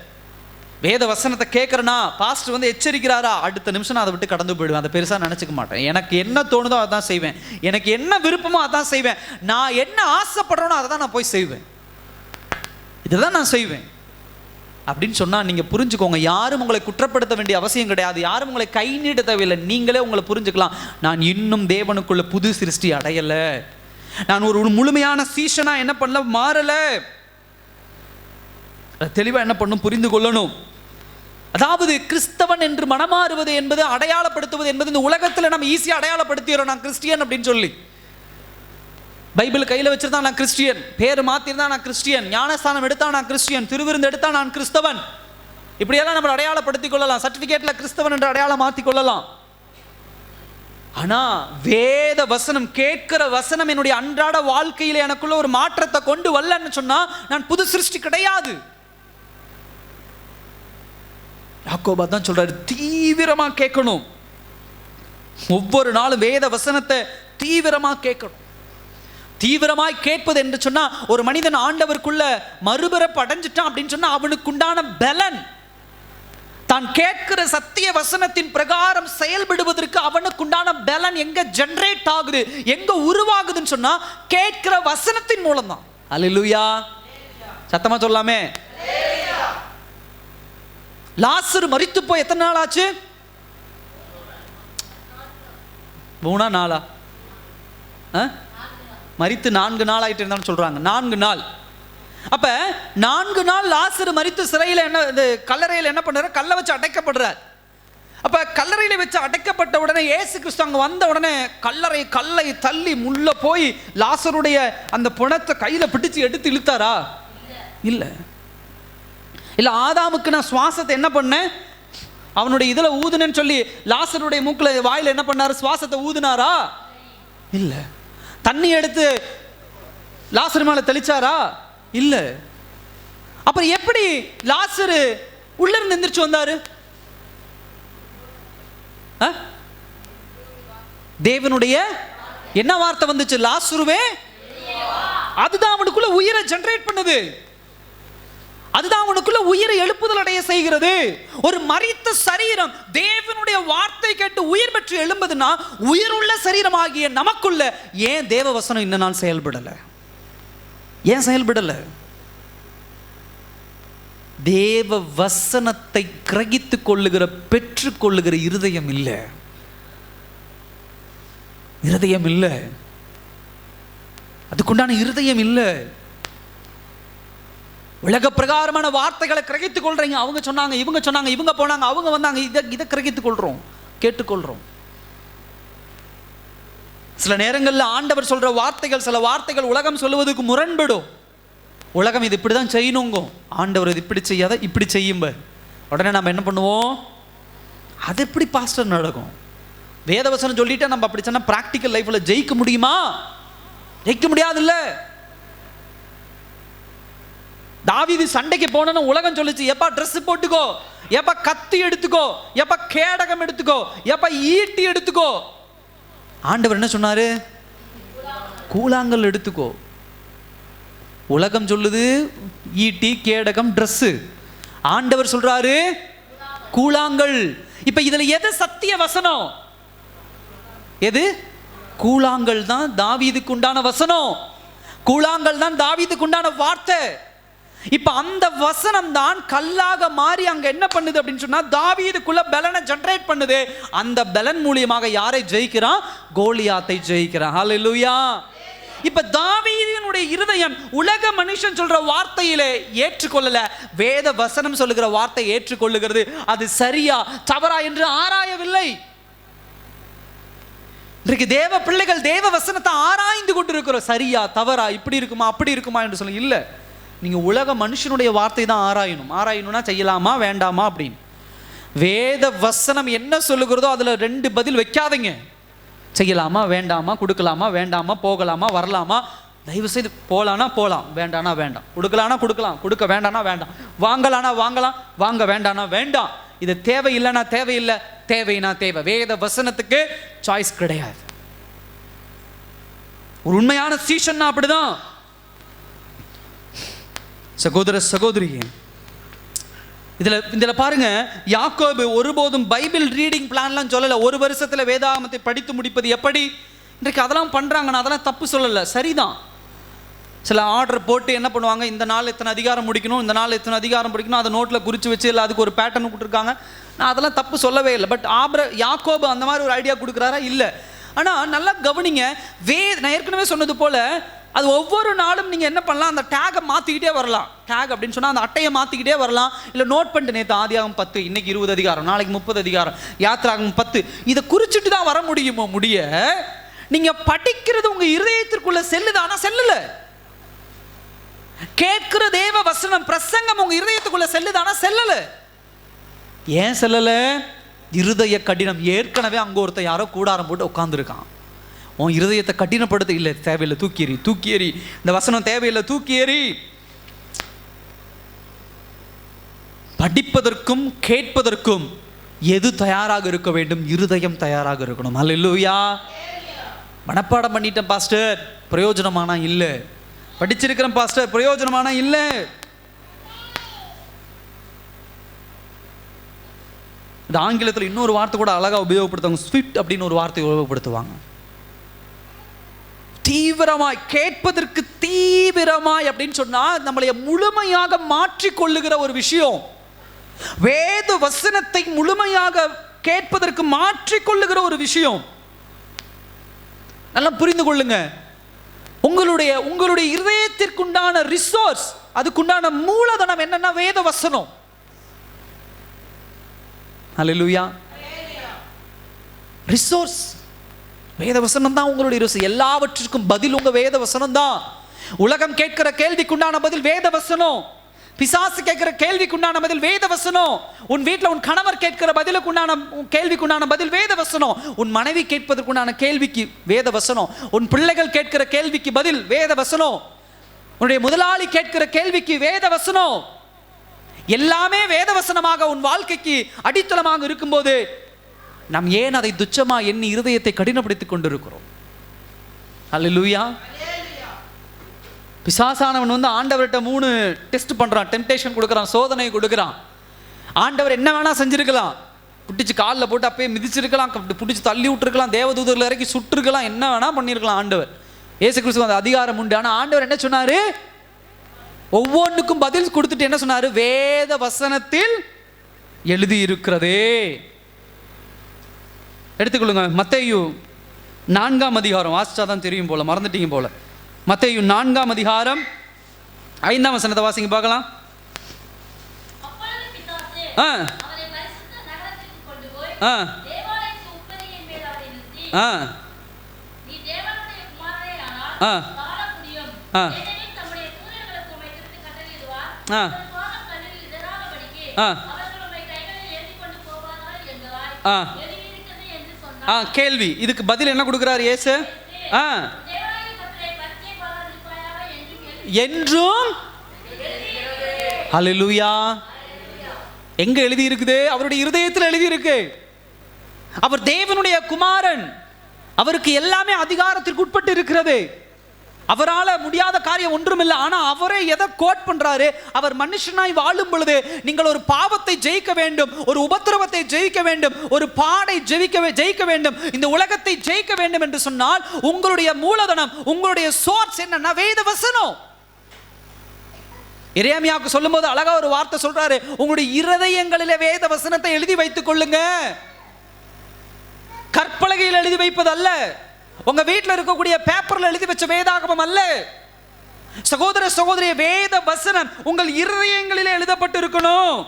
வேத வசனத்தை கேட்கறனா பாஸ்டர் வந்து எச்சரிக்கிறாரா, அடுத்த நிமிஷம் நான் அதை விட்டு கடந்து போயிடுவேன். அதை பெருசாக நினச்சிக்க மாட்டேன். எனக்கு என்ன தோணுதோ அதான் செய்வேன், எனக்கு என்ன விருப்பமோ அதான் செய்வேன், நான் என்ன ஆசைப்படுறேனோ அதை தான் நான் போய் செய்வேன், இதுதான் நான் செய்வேன் அப்படின்னு சொன்னால் நீங்கள் புரிஞ்சுக்கோங்க. யாரும் உங்களை குற்றப்படுத்த வேண்டிய அவசியம் கிடையாது, யாரும் உங்களை கை நீட்ட தேவையில்லை. நீங்களே உங்களை புரிஞ்சுக்கலாம், நான் இன்னும் தேவனுக்குள்ள புது சிருஷ்டி அடையலை, நான் ஒரு முழுமையான சீஷனா என்ன பண்ணல, மாறலை. தெளிவாக என்ன பண்ணும், புரிந்து கொள்ளணும். அதாவது கிறிஸ்தவன் என்று மனமாறுவது என்பது, அடையாளப்படுத்துவது என்பது, இந்த உலகத்தில் நம்ம ஈஸியாக அடையாளப்படுத்திடுறோம் நான் கிறிஸ்டியன் அப்படின்னு சொல்லி. பைபிள் கையில் வச்சிருந்தா நான் கிறிஸ்டியன், பேர் மாற்றிருந்தா நான் கிறிஸ்டியன், ஞானஸ்தானம் எடுத்தா நான் கிறிஸ்டியன், திருவிருந்து எடுத்தா நான் கிறிஸ்தவன், இப்படியெல்லாம் நம்ம அடையாளப்படுத்திக் கொள்ளலாம். சர்டிஃபிகேட்டில் கிறிஸ்தவன் என்று அடையாளம் மாற்றிக் கொள்ளலாம். ஆனா வேத வசனம், கேட்கிற வசனம் என்னுடைய அன்றாட வாழ்க்கையில் எனக்குள்ள ஒரு மாற்றத்தை கொண்டு வரலன்னு சொன்னா நான் புது சிருஷ்டி கிடையாது. யாக்கோபு தான் சொல்றாரு, தீவிரமா கேட்கணும். ஒவ்வொரு நாளும் வேத வசனத்தை தீவிரமா கேட்கணும். தீவிரமாய் கேட்பது என்று சொன்னா, ஒரு மனிதன் ஆண்டவருக்குள்ள மறுபிறப்பு அடைஞ்சிட்டான் அப்படின்னு சொன்னா அவனுக்கு உண்டான பலன், தான் கேட்கிற சத்திய வசனத்தின் பிரகாரம் செயல்படுவதற்கு அவனுக்கு உண்டான பலன் எங்க ஜெனரேட் ஆகுது, எங்க உருவாகுதுன்னு சொன்னா கேட்கிற வசனத்தின் மூலம் தான். அல்லேலூயா, சத்தமா சொல்லாமே. லாசரு மரித்து போய் எத்தனை நாள் ஆச்சு? 3 நாளா? மரித்து 4 நாள் ஆயிட்டு இருந்தான்னு சொல்றாங்க. 4 நாள். அப்ப 4 நாள் லாசரு மரித்து சிறையில் என்ன, கல்லறையில் என்ன பண்றாரு, கல்லை வச்சு அடைக்கப்படுறார். அப்ப கல்லறையில வச்சு அடைக்கப்பட்ட உடனே இயேசு கிறிஸ்து அங்க வந்த உடனே கல்லை தள்ளி முள்ள போய் லாசருடைய அந்த பிணத்தை கையில பிடிச்சு எடுத்து இழுத்தாரா? இல்ல. இல்ல ஆதாமுக்கு நான் சுவாசத்தை என்ன பண்ணேன், அவனுடைய இதுல ஊதுனேன்னு சொல்லி லாசருடைய மூக்குல வாயில என்ன பண்ணாரு, சுவாசத்தை ஊதுனாரா? இல்ல. தண்ணி எடுத்து லாசரு மேல தெளிச்சாரா? இல்ல. அப்புறம் எப்படி லாசரு உள்ள இருந்து எந்திரிச்சு வந்தாரு? தேவனுடைய என்ன வார்த்தை வந்துச்சு, லாசருவே, அதுதான் அவனுக்குள்ள உயிரை ஜெனரேட் பண்ணுது, அதுதான் அவனுக்குள்ள உயிரை எழுப்புதல் அடைய செய்கிறது. ஒரு மரித்த சரீரம் தேவனுடைய வார்த்தை கேட்டு உயிர் பெற்று எழும்புதுன்னா, உயிருள்ள சரீரமாகிய நமக்குள்ள ஏன் தேவ வசனம் இன்னும் நான் செயல்படல? ஏன் செயல்படல? தேவ வசனத்தை கிரகித்து கொள்ளுகிற, பெற்று கொள்ளுகிற இருதயம் இல்லை. இருதயம் இல்லை, அதுக்குண்டான இருதயம் இல்லை. உலக பிரகாரமான வார்த்தைகளை கிரகித்துக் கொள்றீங்க. அவங்க சொன்னாங்க, இவங்க சொன்னாங்க, இவங்க போனாங்க, அவங்க வந்தாங்க, இதை கிரகித்துக் கொள்றோம், கேட்டுக்கொள்றோம். சில நேரங்களில் ஆண்டவர் சொல்ற வார்த்தைகள், சில வார்த்தைகள் உலகம் சொல்லுவதற்கு முரண்படும். உலகம் இது இப்படிதான் செய்யணுங்க, ஆண்டவர் இது இப்படி செய்யாத இப்படி செய்யும்ப. உடனே நம்ம என்ன பண்ணுவோம்? அது எப்படி பாஸ்டர் நடக்கும்? வேதவசனம் சொல்லிட்டா நம்ம அப்படி சொன்னா பிராக்டிக்கல் லைஃப்ல ஜெயிக்க முடியுமா? ஜெயிக்க முடியாதுல்ல. தாவீது சண்டைக்கு போனோன்னு உலகம் சொல்லுச்சு, எப்பா ட்ரெஸ் போட்டுக்கோ, எப்பா கத்தி எடுத்துக்கோ, எப்பா கேடகம் எடுத்துக்கோ, எப்பா ஈட்டி எடுத்துக்கோ. ஆண்டவர் என்ன சொன்னாரு? கூழாங்கல் எடுத்துக்கோ. உலகம் சொல்லுது ஈட்டி, கேடகம், ட்ரெஸ். ஆண்டவர் சொல்றாரு கூழாங்கல். இப்ப இதுல எது சத்திய வசனம்? எது? கூழாங்கல் தான் தாவீதுக்கு உண்டான வசனம். கூழாங்கல் தான் தாவீதுக்கு உண்டான வார்த்தை. இப்ப அந்த வசனம் தான் கல்லாக மாறி அங்க என்ன பண்ணுது அப்படின்னு சொன்னா, தாவீதுக்குள்ள பலனை ஜெனரேட் பண்ணுது. அந்த பலன் மூலியமாக யாரை ஜெயிக்கிறான்? கோலியாத்தை ஜெயிக்கிறான். ஹல்லேலூயா. இப்ப தாவீதினுடைய இருதயம் உலக மனுஷன் சொல்ற வார்த்தையிலே ஏற்றுக்கொள்ளல, வேத வசனம் சொல்லுகிற வார்த்தை ஏற்றுக்கொள்ளுகிறது. அது சரியா தவறா என்று ஆராயவில்லை. இன்றைக்கு தேவ பிள்ளைகள் தேவ வசனத்தை ஆராய்ந்து கொண்டிருக்கிறோம். சரியா தவறா, இப்படி இருக்குமா அப்படி இருக்குமா என்று சொல்ல இல்ல. நீங்க உலக மனுஷனுடைய வார்த்தை தான் ஆராயணும். ஆராயணும்னா செய்யலாமா வேண்டாமா அப்படின்னு. வேத வசனம் என்ன சொல்லுகிறதோ அதுல 2 பதில் வைக்காதீங்க. செய்யலாமா வேண்டாமா, கொடுக்கலாமா வேண்டாமா, போகலாமா வரலாமா, தயவு செய்து போலானா போலாம், வேண்டானா வேண்டாம், கொடுக்கலானா கொடுக்கலாம், கொடுக்க வேண்டானா வேண்டாம், வாங்கலானா வாங்கலாம், வாங்க வேண்டானா வேண்டாம், இது தேவையில்லைனா தேவையில்லை, தேவைனா தேவை. வேத வசனத்துக்கு சாய்ஸ் கிடையாது. ஒரு உண்மையான சீஷன் அப்படிதான். சகோதர சகோதரி, இதுல பாருங்க, யாக்கோபு ஒருபோதும் பைபிள் ரீடிங் பிளான்லாம் சொல்லல. ஒரு வருஷத்துல வேதாகமத்தை படித்து முடிப்பது எப்படி, இன்றைக்கு அதெல்லாம் பண்றாங்க. நான் அதெல்லாம் தப்பு சொல்லல, சரிதான். சில ஆர்டர் போட்டு என்ன பண்ணுவாங்க, இந்த நாள் இத்தனை அதிகாரம் முடிக்கணும், இந்த நாள் இத்தனை அதிகாரம் படிக்கணும், அதை நோட்டில் குறித்து வச்சு இல்லை அதுக்கு ஒரு பேட்டர்ன் கொடுத்துருக்காங்க. நான் அதெல்லாம் தப்பு சொல்லவே இல்லை. பட் யாக்கோபு அந்த மாதிரி ஒரு ஐடியா கொடுக்குறாரா? இல்லை. ஆனால் நல்லா கவனிங்க, நான் ஏற்கனவே சொன்னது போல அது ஒவ்வொரு நாளும் நீங்கள் என்ன பண்ணலாம், அந்த டேகை மாற்றிக்கிட்டே வரலாம். டேக் அப்படின்னு சொன்னால் அந்த அட்டையை மாற்றிக்கிட்டே வரலாம். இல்லை நோட் பண்ணிட்டு, நேற்று ஆதியாகமம் 10, இன்னைக்கு 20 அதிகாரம், நாளைக்கு 30 அதிகாரம், யாத்திராகமம் 10, இதை குறிச்சிட்டு தான் வர முடியுமோ முடிய நீங்கள் படிக்கிறது உங்கள் இருதயத்திற்குள்ள செல்லுது. ஆனால் செல்லல. கேட்கிற தேவ வசனம் பிரசங்கம் உங்கள் இருதயத்துக்குள்ள செல்லுது. ஆனால் செல்லல. ஏன் செல்லல? இருதய கடினம். ஏற்கனவே அங்கே ஒருத்தர் யாரோ கூடாரம் போட்டு உட்காந்துருக்கான். உன் இருதயத்தை கடினப்படுத்த இல்லை, தேவையில்லை, தூக்கி எறி, தூக்கி எறி, இந்த வசனம் தேவையில்லை, தூக்கி எறி. படிப்பதற்கும் கேட்பதற்கும் எது தயாராக இருக்க வேண்டும்? இருதயம் தயாராக இருக்கணும். ஹல்லேலூயா. மனப்பாடம் பண்ணிட்டேன் பாஸ்டர், பிரயோஜனமானா இல்லை. படிச்சிருக்கிறேன் பாஸ்டர், பிரயோஜனமானா இல்லை. இந்த ஆங்கிலத்தில் இன்னொரு வார்த்தை கூட அழகாக உபயோகப்படுத்துவாங்க, ஸ்வீட் அப்படின்னு ஒரு வார்த்தை உபயோகப்படுத்துவாங்க. தீவிரமாய் கேட்பதற்கு, தீவிரமாய் அப்படின்னு சொன்னா நம்மளைய முழுமையாக மாற்றிக்கொள்ளுகிற ஒரு விஷயம். வேத வசனத்தை முழுமையாக கேட்பதற்கு மாற்றிக்கொள்ளுகிற ஒரு விஷயம். நல்லா புரிந்து கொள்ளுங்க. உங்களுடைய இருதயத்திற்குண்டான ரிசோர்ஸ், அதுக்குண்டான மூலதனம் என்னன்னா வேத வசனம். ஹல்லேலூயா. ரிசோர்ஸ் வேத வசனம் தான் உங்களுடைய ரிசோர்ஸ். எல்லாவற்றிற்கும் பதில் உங்க வேத வசனம் தான். உலகம் கேட்கிற கேள்விக்குண்டான பதில் வேத வசனம். பிசாசு கேட்கிற கேள்விக்குண்டான பதில் வேத வசனம். உன் வீட்டில் உன் கணவர் கேட்கிற பதிலுக்குண்டான கேள்விக்குண்டான பதில் வேத வசனம். உன் மனைவி கேட்பதற்குண்டான கேள்விக்கு வேத வசனம். உன் பிள்ளைகள் கேட்கிற கேள்விக்கு பதில் வேத வசனம். உன்னுடைய முதலாளி கேட்கிற கேள்விக்கு வேத வசனம். எல்லாமே வேத வசனமாக உன் வாழ்க்கைக்கு அடித்தளமாக இருக்கும்போது நாம் ஏன் அதை துச்சமா எண்ணி இருதயத்தை கடினப்படுத்திக் கொண்டிருக்கிறோம்? ஹல்லேலூயா. பிசாசானவன் ஆண்டவர்கிட்ட 3 டெஸ்ட் பண்றான், டெம்டேஷன் கொடுக்குறான், சோதனை கொடுக்குறான். ஆண்டவர் என்ன வேணா செஞ்சிருக்கலாம். பிடிச்சி காலில் போட்டு அப்பயே மிதிச்சிருக்கலாம், பிடிச்சி தள்ளி விட்டுருக்கலாம், தேவதூதர்கள் இறக்கி சுட்டுருக்கலாம், என்ன வேணா பண்ணியிருக்கலாம். ஆண்டவர் இயேசு கிறிஸ்துவுக்கு அந்த அதிகாரம் உண்டு. ஆனால் ஆண்டவர் என்ன சொன்னாரு? ஒவ்வொன்றுக்கும் பதில் கொடுத்துட்டு என்ன சொன்னாரு? வேத வசனத்தில் எழுதி இருக்கிறதே. எடுத்துக்கொள்ளுங்க, மத்தேயு 4ஆம் அதிகாரம், வாசிச்சாதான் தெரியும் போல, மறந்துட்டீங்க போல. மத்தேயு 4ஆம் அதிகாரம் 5ஆம் வசனத்தை வாசிங்க பார்க்கலாம். கேள்வி, இதுக்கு பதில் என்ன கொடுக்கிறார் இயேசு? என்றும். ஹல்லேலூயா. எங்க எழுதி இருக்குது? அவருடைய இருதயத்தில் எழுதி இருக்கு. அவர் தேவனுடைய குமாரன், அவருக்கு எல்லாமே அதிகாரத்திற்கு உட்பட்டு இருக்கிறது. அவரால் முடியாத காரியம் ஒன்றுமில்லை. ஆனா அவரே எதை கோட் பண்றாரு? அவர் மனுஷனாய் வாழும் பொழுது நீங்கள் ஒரு பாவத்தை ஜெயிக்க வேண்டும், ஒரு உபத்திரவத்தை ஜெயிக்க வேண்டும், ஒரு பாடை ஜெயிக்க வேண்டும், இந்த உலகத்தை ஜெயிக்க வேண்டும் என்று சொன்னால் உங்களுடைய மூலதனம், உங்களுடைய சோர்ஸ் என்னன்னா வேத வசனம். எரேமியாவுக்கு சொல்லும்போது அழகா ஒரு வார்த்தை சொல்றாரு, உங்களுடைய இருதயங்களிலே வேத வசனத்தை எழுதி வைத்துக் கொள்ளுங்க. கற்பலகையில் எழுதி வைப்பது அல்ல, உங்க வீட்டில் இருக்கக்கூடிய பேப்பர்ல எழுதி வச்ச வேதாகமம் அல்ல. சகோதர சகோதரிய, வேத வசனம் உங்கள் இருதயங்களிலே எழுதப்பட்டு இருக்கணும்.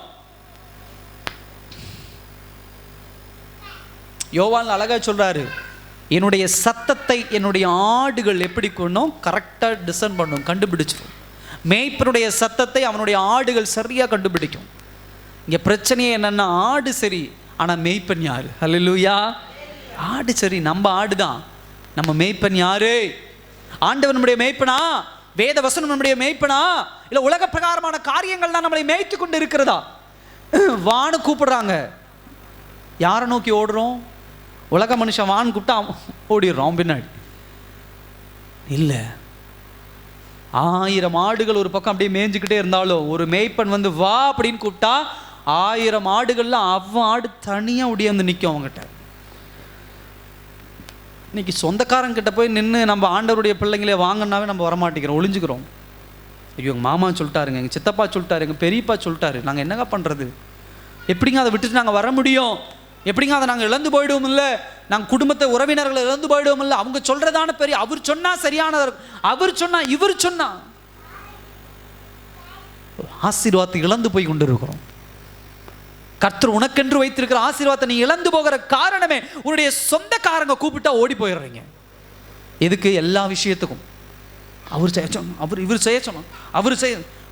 யோவான் அழகா சொல்றாரு, என்னுடைய சத்தத்தை என்னுடைய ஆடுகள் எப்படி கொள்ளும்? கரெக்டா டிசைன் பண்ணும், கண்டுபிடிச்சிடும். மேய்ப்பனுடைய சத்தத்தை அவனுடைய ஆடுகள் சரியா கண்டுபிடிக்கும். இங்க பிரச்சனையே என்னன்னா, ஆடு சரி, ஆனா மேய்ப்பன் யாரு? ஹல்லேலூயா. ஆடு சரி, நம்ம ஆடுதான். நம்ம மேய்ப்பன் யாரு? ஆண்டவர் நம்முடைய மேய்ப்பனா? வேத வசனம் நம்முடைய மேய்ப்பனா? இல்ல உலக பிரகாரமான காரியங்கள் தான் நம்மளை மேய்த்து கொண்டு இருக்கிறதா? வான்னு கூப்பிடுறாங்க, யாரை நோக்கி ஓடுறோம்? உலக மனுஷன் வான்னு கூப்பிட்டா ஓடிடுறோம் பின்னாடி. இல்ல, 1000 ஆடுகள் ஒரு பக்கம் அப்படியே மேய்ஞ்சுக்கிட்டே இருந்தாலும் ஒரு மேய்ப்பன் வந்து வா அப்படின்னு கூப்பிட்டா 1000 ஆடுகள்ல அவன் ஆடு தனியா ஒடியாந்து நிற்கும் அவங்ககிட்ட. இன்னைக்கு சொந்தக்காரங்கிட்ட போய் நின்று நம்ம ஆண்டவருடைய பிள்ளைங்களே வாங்கினாவே நம்ம வரமாட்டேங்கிறோம், ஒளிஞ்சுக்கிறோம். ஐயோ எங்கள் மாமா சொல்லிட்டாருங்க, எங்கள் சித்தப்பா சொல்லிட்டாரு, எங்கள் பெரியப்பா சொல்லிட்டாரு, நாங்கள் என்னங்க பண்ணுறது? எப்படிங்க அதை விட்டுட்டு நாங்கள் வர முடியும்? எப்படிங்க அதை நாங்கள் இழந்து போயிடுவோம்? இல்லை, நாங்கள் குடும்பத்தை உறவினர்களை இழந்து போயிடுவோம்? இல்லை, அவங்க சொல்றதான பெரிய, அவர் சொன்னா சரியானது, அவர் சொன்னா இவர் சொன்னா, ஆசீர்வாதத்தை இழந்து போய் கொண்டு இருக்கிறோம். கர்த்தர் உனக்கென்று வைத்திருக்கிற ஆசீர்வாதத்தை நீ இழந்து போகிற காரணமே உன்னுடைய சொந்தக்காரங்க கூப்பிட்டா ஓடி போயிடுறீங்க. எதுக்கு? எல்லா விஷயத்துக்கும் அவர் செய்ய சொன்னோம், இவர் செய்ய சொன்னோம்,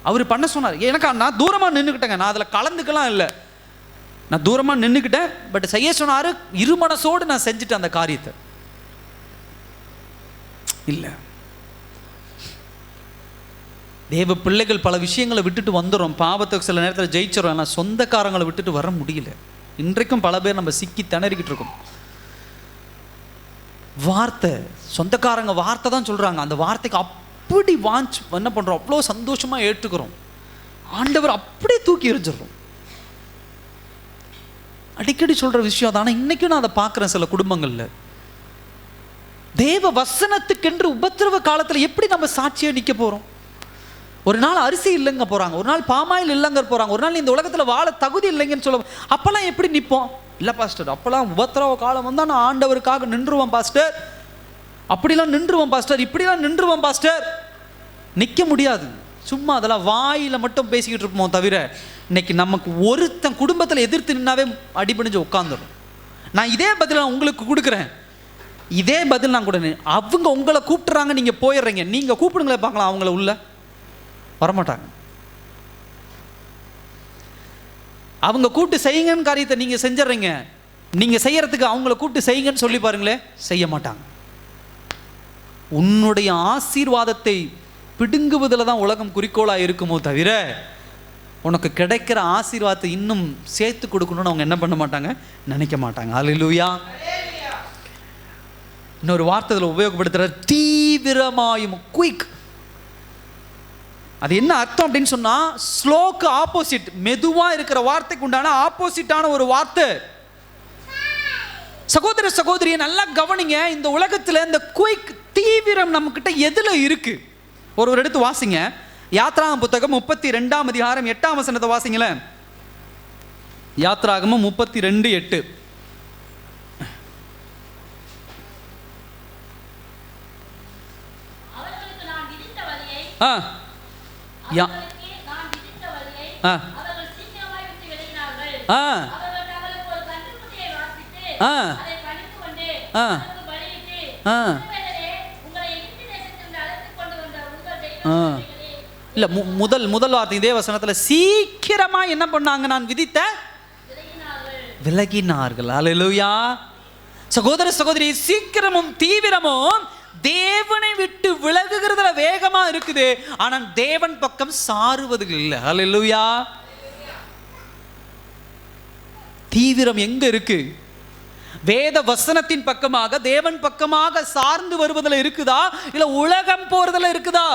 அவர் பண்ண சொன்னார். எனக்கு நான் தூரமாக நின்றுக்கிட்டேங்க, நான் அதில் கலந்துக்கலாம் இல்லை, நான் தூரமாக நின்றுக்கிட்டேன். பட் செய்ய சொன்னார், இருமனசோடு நான் செஞ்சுட்டேன் அந்த காரியத்தை. இல்லை, தேவ பிள்ளைகள் பல விஷயங்களை விட்டுட்டு வந்துடும், பாவத்துக்கு சில நேரத்தில் ஜெயிச்சிடும். ஆனால் சொந்தக்காரங்களை விட்டுட்டு வர முடியல. இன்றைக்கும் பல பேர் நம்ம சிக்கி திணறிக்கிட்டு இருக்கோம். வார்த்தை, சொந்தக்காரங்க வார்த்தை தான் சொல்கிறாங்க, அந்த வார்த்தைக்கு அப்படி என்ன பண்ணுறோம்? அவ்வளோ சந்தோஷமாக ஏற்றுக்கிறோம். ஆண்டவர் அப்படியே தூக்கி எறிஞ்சிடறோம். அடிக்கடி சொல்கிற விஷயம் தான். ஆனால் இன்றைக்கும் நான் அதை பார்க்குறேன் சில குடும்பங்களில். தேவ வசனத்துக்கென்று உபத்திரவ காலத்தில் எப்படி நம்ம சாட்சியாக நிற்க போகிறோம்? ஒரு நாள் அரிசி இல்லைங்க போகிறாங்க, ஒரு நாள் பாமாயில் இல்லைங்க போகிறாங்க, ஒரு நாள் இந்த உலகத்தில் வாழ தகுதி இல்லைங்கன்னு சொல்ல, அப்போல்லாம் எப்படி நிற்போம்? இல்லை பாஸ்டர், அப்போல்லாம் உபத்திரவ காலம் வந்தால் நான் ஆண்டவருக்காக நின்றுவேன் பாஸ்டர், அப்படிலாம் நின்றுவேன் பாஸ்டர், இப்படிலாம் நின்றுவேன் பாஸ்டர். நிற்க முடியாது. சும்மா அதெல்லாம் வாயில் மட்டும் பேசிக்கிட்டு இருப்போம் தவிர, இன்னைக்கு நமக்கு ஒருத்தன் குடும்பத்தில் எதிர்த்து நின்னாவே அடிபணிஞ்சு உட்காந்துடும். நான் இதே பதில் நான் உங்களுக்கு கொடுக்குறேன், இதே பதில் நான் கூட, அவங்க உங்களை கூப்பிட்டுறாங்க, நீங்கள் போயிடுறீங்க, நீங்கள் கூப்பிடுங்களே பார்க்கலாம், அவங்கள உள்ள வரமாட்டாங்க. அவங்க கூப்பிட்டு செய்யுங்கன்னு காரியத்தை நீங்க செஞ்சிடறீங்க, நீங்க செய்யறதுக்கு அவங்கள கூப்பிட்டு செய்யுங்கன்னு சொல்லி பாருங்களே, செய்ய மாட்டாங்க. உன்னுடைய ஆசீர்வாதத்தை பிடுங்குவதில் தான் உலகம் குறிக்கோளாக இருக்குமோ தவிர, உனக்கு கிடைக்கிற ஆசீர்வாதத்தை இன்னும் சேர்த்து கொடுக்கணும்னு அவங்க என்ன பண்ண மாட்டாங்க, நினைக்க மாட்டாங்க. ஹல்லேலூயா. இன்னொரு வார்த்தை இதில் உபயோகப்படுத்துகிற, தீவிரமாயும், குயிக். அது என்ன அர்த்தம் அப்படின்னு சொன்னா, ஸ்லோக்கு ஆப்போசிட், மெதுவா இருக்கிற வார்த்தைக்கு உண்டான ஆப்போசிட்டான ஒரு வார்த்தை. சகோதர சகோதரியை நல்லா கவனிங்க. இந்த உலகத்தில் இந்த குயிக், தீவிரம் நம்ம கிட்ட எதுல இருக்கு? ஒரு எடுத்து வாசிங்க. யாத்ராகமம் புத்தகம் 32ஆம் அதிகாரம் 8ஆம் வசனத்தை வாசிங்களேன். யாத்ராகமம் 32:8. இல்ல, முதல் வார்த்தை இதே வசனத்துல சீக்கிரமா என்ன பண்ணாங்க? நான் விதித்த விலகினார்கள். அல்லேலூயா. சகோதர சகோதரி, சீக்கிரமும் தீவிரமும் தேவனை விட்டு விலகுகிறதுல வேகமா இருக்குது, ஆனால் தேவன் பக்கம் சாருவது இல்லை. அல்லேலூயா. தீவிரம் எங்க இருக்கு? வேத வசனத்தின் பக்கமாக, தேவன் பக்கமாக சார்ந்து வருவதில் இருக்குதா, இல்ல உலகம் போறதுல இருக்குதா?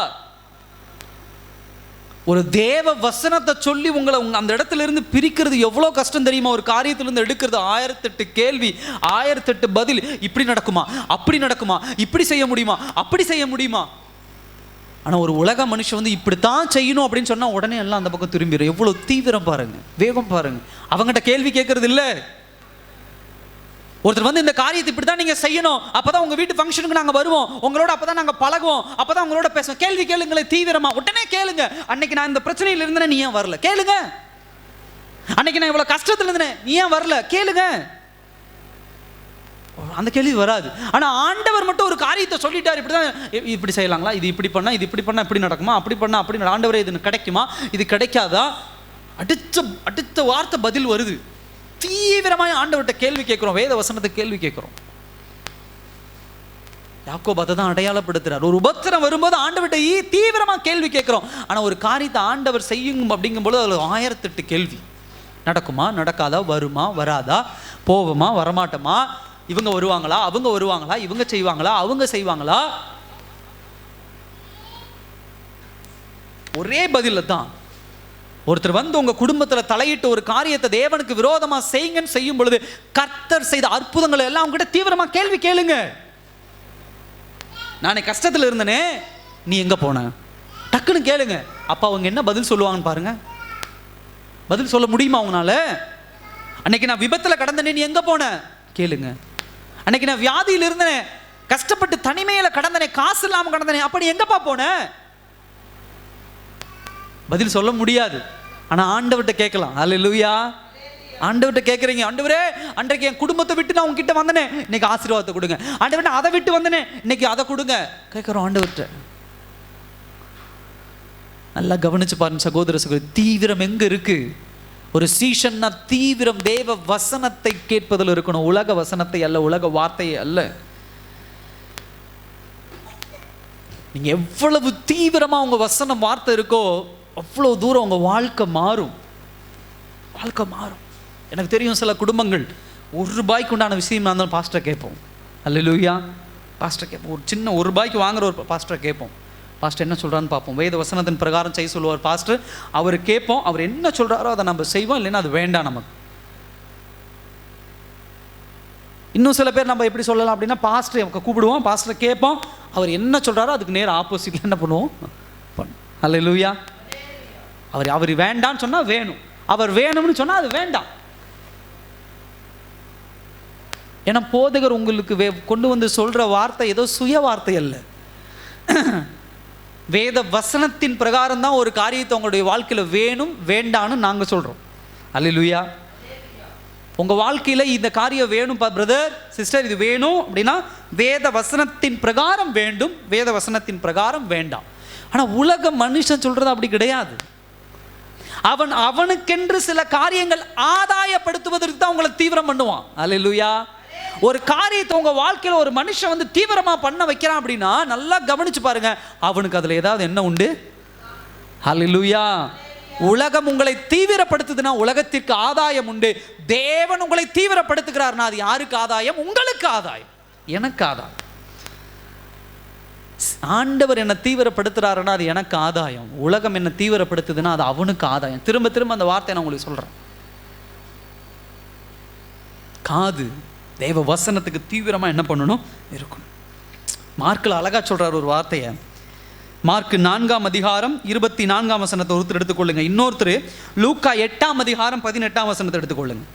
ஒரு தேவ வசனத்தை சொல்லி உங்களை அந்த இடத்துல இருந்து பிரிக்கிறது எவ்வளோ கஷ்டம் தெரியுமா? ஒரு காரியத்திலிருந்து எடுக்கிறது 1008 கேள்வி, 1008 பதில். இப்படி நடக்குமா, அப்படி நடக்குமா, இப்படி செய்ய முடியுமா, அப்படி செய்ய முடியுமா? ஆனால் ஒரு உலக மனுஷன் வந்து இப்படித்தான் செய்யணும் அப்படின்னு சொன்னால் உடனே எல்லாம் அந்த பக்கம் திரும்பிடும். எவ்வளோ தீவிரம் பாருங்க, வேகம் பாருங்க. அவங்ககிட்ட கேள்வி கேட்கறது இல்லை. ஒருத்தர் வந்து இந்த காரியத்தை இப்படி தான் நீங்கள் செய்யணும், அப்போ தான் உங்கள் வீட்டு ஃபங்க்ஷனுக்கு நாங்கள் வருவோம், உங்களோட அப்போ தான் நாங்கள் பழகுவோம், அப்போ தான் உங்களோட பேசுவோம். கேள்வி கேளுங்களே தீவிரமா, உடனே கேளுங்க. அன்னைக்கு நான் இந்த பிரச்சனையில் இருந்தேன், நீ ஏன் வரல? கேளுங்க. அன்னைக்கு நான் இவ்வளோ கஷ்டத்தில் இருந்தேன், நீ ஏன் வரல? கேளுங்க. அந்த கேள்வி வராது. ஆனால் ஆண்டவர் மட்டும் ஒரு காரியத்தை சொல்லிட்டார், இப்படி தான், இப்படி செய்யலாங்களா, இது இப்படி பண்ணால், இது இப்படி பண்ணால் இப்படி நடக்குமா, அப்படி பண்ணால் அப்படி. ஆண்டவரே இது கிடைக்குமா, இது கிடைக்காதா? அடுத்த வார்த்தை பதில் வருது. தீவிரமாக ஆண்டவர்கிட்ட கேள்வி கேட்கிறோம், வேத வசனத்தை கேள்வி கேட்கிறோம். யாக்கோபு அதை தான் அடையாளப்படுத்துறார். ஒரு உபத்திரம் வரும்போது ஆண்டவர்கிட்ட தீவிரமாக கேள்வி கேட்கிறோம். ஆனால் ஒரு காரியத்தை ஆண்டவர் செய்யும் அப்படிங்கும்போது அதில் 1008 கேள்வி. நடக்குமா, நடக்காதா, வருமா, வராதா, போவோமா, வரமாட்டோமா, இவங்க வருவாங்களா, அவங்க வருவாங்களா, இவங்க செய்வாங்களா, அவங்க செய்வாங்களா? ஒரே பதில தான். ஒருத்தர் வந்து உங்க குடும்பத்தில் தலையிட்டு ஒரு காரியத்தை தேவனுக்கு விரோதமா செய்யுங்கன்னு செய்யும் பொழுது கர்த்தர் செய்த அற்புதங்களை எல்லாம் உங்ககிட்ட தீவிரமா கேள்வி கேளுங்க. நானே கஷ்டத்தில் இருந்தனே, நீ எங்க போன? டக்குன்னு கேளுங்க. அப்ப அவங்க என்ன பதில் சொல்லுவாங்கன்னு பாருங்க. பதில் சொல்ல முடியுமா அவங்களால? அன்னைக்கு நான் விபத்துல கடந்தனே, நீ எங்க போன? கேளுங்க. அன்னைக்கு நான் வியாதியில் இருந்தனே, கஷ்டப்பட்டு தனிமையில கடந்தனே, காசு இல்லாம கடந்தனே, அப்ப நீ எங்கப்பா போன? பதில் சொல்ல முடியாது. ஆனா ஆண்டவர்கிட்ட கேட்கலாம். அல்லேலூயா. ஆண்டவர்கிட்ட கேட்குறீங்க, ஆண்டவரே அன்றைக்கு என் குடும்பத்தை விட்டு நான் உங்ககிட்ட வந்தனே, இன்னைக்கு ஆசீர்வாதத்தை கொடுங்க. ஆண்டவரே அதை விட்டு வந்தனே, இன்னைக்கு அதை கொடுங்க. கேட்குறோம் ஆண்டவர்கிட்ட. நல்லா கவனிச்சு பாருங்க சகோதர சகோதரி, தீவிரம் எங்க இருக்கு? ஒரு சீஷன்னா தீவிரம் தேவ வசனத்தை கேட்பதில் இருக்கணும், உலக வசனத்தை அல்ல, உலக வார்த்தையை அல்ல. நீங்க எவ்வளவு தீவிரமா உங்க வசனம் வார்த்தை இருக்கோ அவ்வளவு தூரம் உங்க வாழ்க்கை மாறும். வாழ்க்கை மாறும். எனக்கு தெரியும் சில குடும்பங்கள் ₹1 உண்டான விஷயமா இருந்தாலும் பாஸ்டர் கேட்போம். அல்லேலூயா. பாஸ்டர் கேட்போம். ஒரு சின்ன ₹1 வாங்குற ஒரு பாஸ்டர் கேட்போம். பாஸ்டர் என்ன சொல்றான்னு பார்ப்போம். வேத வசனத்தின் பிரகாரம் செய்ய சொல்லுவார் பாஸ்டர். அவர் கேட்போம், அவர் என்ன சொல்றாரோ அதை நம்ம செய்வோம், இல்லைன்னா அது வேண்டாம் நமக்கு. இன்னும் சில பேர் நம்ம எப்படி சொல்லலாம் அப்படின்னா, பாஸ்டர் கூப்பிடுவோம், பாஸ்டர் கேட்போம், அவர் என்ன சொல்றாரோ அதுக்கு நேர் ஆப்போசிட்ல என்ன பண்ணுவோம்? அல்லேலூயா. அவர் வேண்டான்னு சொன்னா வேணும், அவர் வேணும்னு சொன்னா அது வேண்டாம். ஏன்னா போதகர் உங்களுக்கு கொண்டு வந்து சொல்ற வார்த்தை ஏதோ சுய வார்த்தை அல்ல. வேத வசனத்தின் பிரகாரம் தான் ஒரு காரியத்தை உங்களுடைய வாழ்க்கையில வேணும் வேண்டான்னு நாங்க சொல்றோம். அல்லேலூயா. உங்க வாழ்க்கையில இந்த காரியம் வேணும் பிரதர் சிஸ்டர், இது வேணும் அப்படின்னா வேத வசனத்தின் பிரகாரம் வேண்டும், வேத வசனத்தின் பிரகாரம் வேண்டாம். ஆனா உலக மனுஷன் சொல்றது அப்படி கிடையாது. அவனுக்கென்று சில காரியங்கள் ஆதாயப்படுத்துவதற்கு தான் உங்களை தீவிரம் பண்ணுவான். அல்லேலூயா. ஒரு காரியத்தை உங்க வாழ்க்கையில ஒரு மனுஷன் வந்து தீவிரமா பண்ண வைக்கிறான் அப்படின்னா நல்லா கவனிச்சு பாருங்க, அவனுக்கு அதுல ஏதாவது என்ன உண்டு? அல்லேலூயா. உலகம் உங்களை தீவிரப்படுத்துதுன்னா உலகத்திற்கு ஆதாயம் உண்டு. தேவன் உங்களை தீவிரப்படுத்துகிறார்னா அது யாருக்கு ஆதாயம்? உங்களுக்கு ஆதாயம், எனக்கு ஆதாயம். ஆண்டவர் என்ன தீவிரப்படுத்துறாருன்னா அது எனக்கு ஆதாயம். உலகம் என்ன தீவிரப்படுத்துதுன்னா அது அவனுக்கு ஆதாயம். திரும்ப திரும்ப அந்த வார்த்தையை நான் உங்களுக்கு சொல்றேன். காது தேவ வசனத்துக்கு தீவிரமா என்ன பண்ணணும்? இருக்கணும். மார்க்கில் அழகா சொல்றாரு ஒரு வார்த்தையை. மார்க் 4ஆம் அதிகாரம் 24ஆம் வசனத்தை ஒருத்தர் எடுத்துக்கொள்ளுங்க. இன்னொருத்தர் லூக்கா 8ஆம் அதிகாரம் 18ஆம் வசனத்தை எடுத்துக்கொள்ளுங்க.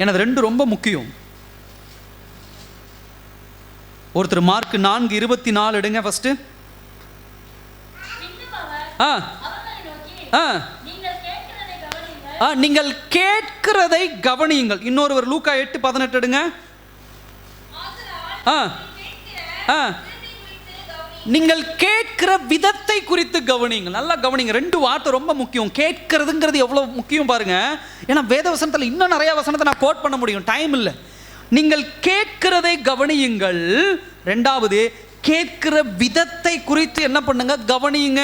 எனது ரெண்டு ரொம்ப முக்கியம். ஒருத்தர் மார்க் 4:24 எடுங்க ஃபர்ஸ்ட். நீங்கள் கேட்கிறதை கவனியுங்கள். இன்னொருவர் லூக்கா 8:18 எடுங்க. நீங்கள் கேட்கிற விதத்தை குறித்து கவனியுங்கள். நல்லா கவனிங்க. ரெண்டு வார்த்தை ரொம்ப முக்கியம். கேட்கிறதுங்கிறது எவ்வளவு முக்கியம் பாருங்க. ஏன்னா வேத வசனத்தில் இன்னும் நிறைய வசனத்தை நான் கோட் பண்ண முடியும், டைம் இல்லை. நீங்கள் கேட்கிறதை கவனியுங்கள். ரெண்டாவது, கேட்கிற விதத்தை குறித்து என்ன பண்ணுங்க, கவனியுங்க.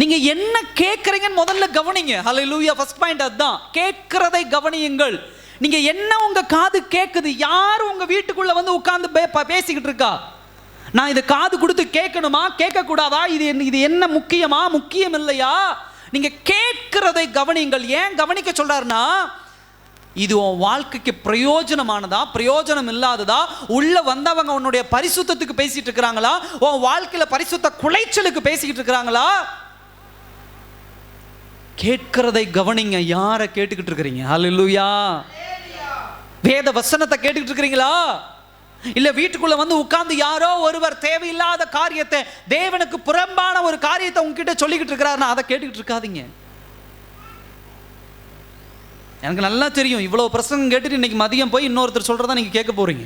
நீங்க என்ன கேட்கறீங்கன்னு முதல்ல கவனிங்க. ஹல்லேலூயா. ஃபர்ஸ்ட் பாயிண்ட் அதுதான், கேட்கிறதை கவனியுங்கள். நீங்க என்ன உங்க காது கேட்குது? யார் உங்க வீட்டுக்குள்ள வந்து உட்கார்ந்து பேசிக்கிட்டு இருக்கா? நான் இதை காது கொடுத்து கேட்கணுமா, கேட்க கூடாதா? இது என்ன முக்கியமா, முக்கியம் இல்லையா? நீங்க கேட்கிறதை கவனியுங்கள். ஏன் கவனிக்க சொல்றாருன்னா, இது உன் வாழ்க்கைக்கு பிரயோஜனமானதா, பிரயோஜனம் இல்லாததா? உள்ள வந்தவங்க உன்னுடைய பரிசுத்தத்துக்கு பேசிட்டு இருக்கிறாங்களா, உன் வாழ்க்கையில பரிசுத்த குலைச்சலுக்கு பேசிக்கிட்டு இருக்கிறாங்களா? கேட்கிறதை கவனிங்க. யாரை கேட்டுக்கிட்டு இருக்கிறீங்க? ஹல்லேலூயா. வேத வசனத்தை கேட்டுக்கிட்டு இருக்கிறீங்களா? இல்ல வீட்டுக்குள்ள வந்து உட்கார்ந்து யாரோ ஒருவர் தேவையில்லாத காரியத்தை, தேவனுக்கு புறம்பான ஒரு காரியத்தை உங்ககிட்ட சொல்லிக்கிட்டு இருக்கிறாருன்னா அதை கேட்டுக்கிட்டு இருக்காதீங்க. எனக்கு நல்லா தெரியும், இவ்வளவு பிரசங்கம் கேட்டுட்டு இன்னைக்கு மதியம் போய் இன்னொருத்தர் சொல்றதா நீங்க கேட்க போறீங்க.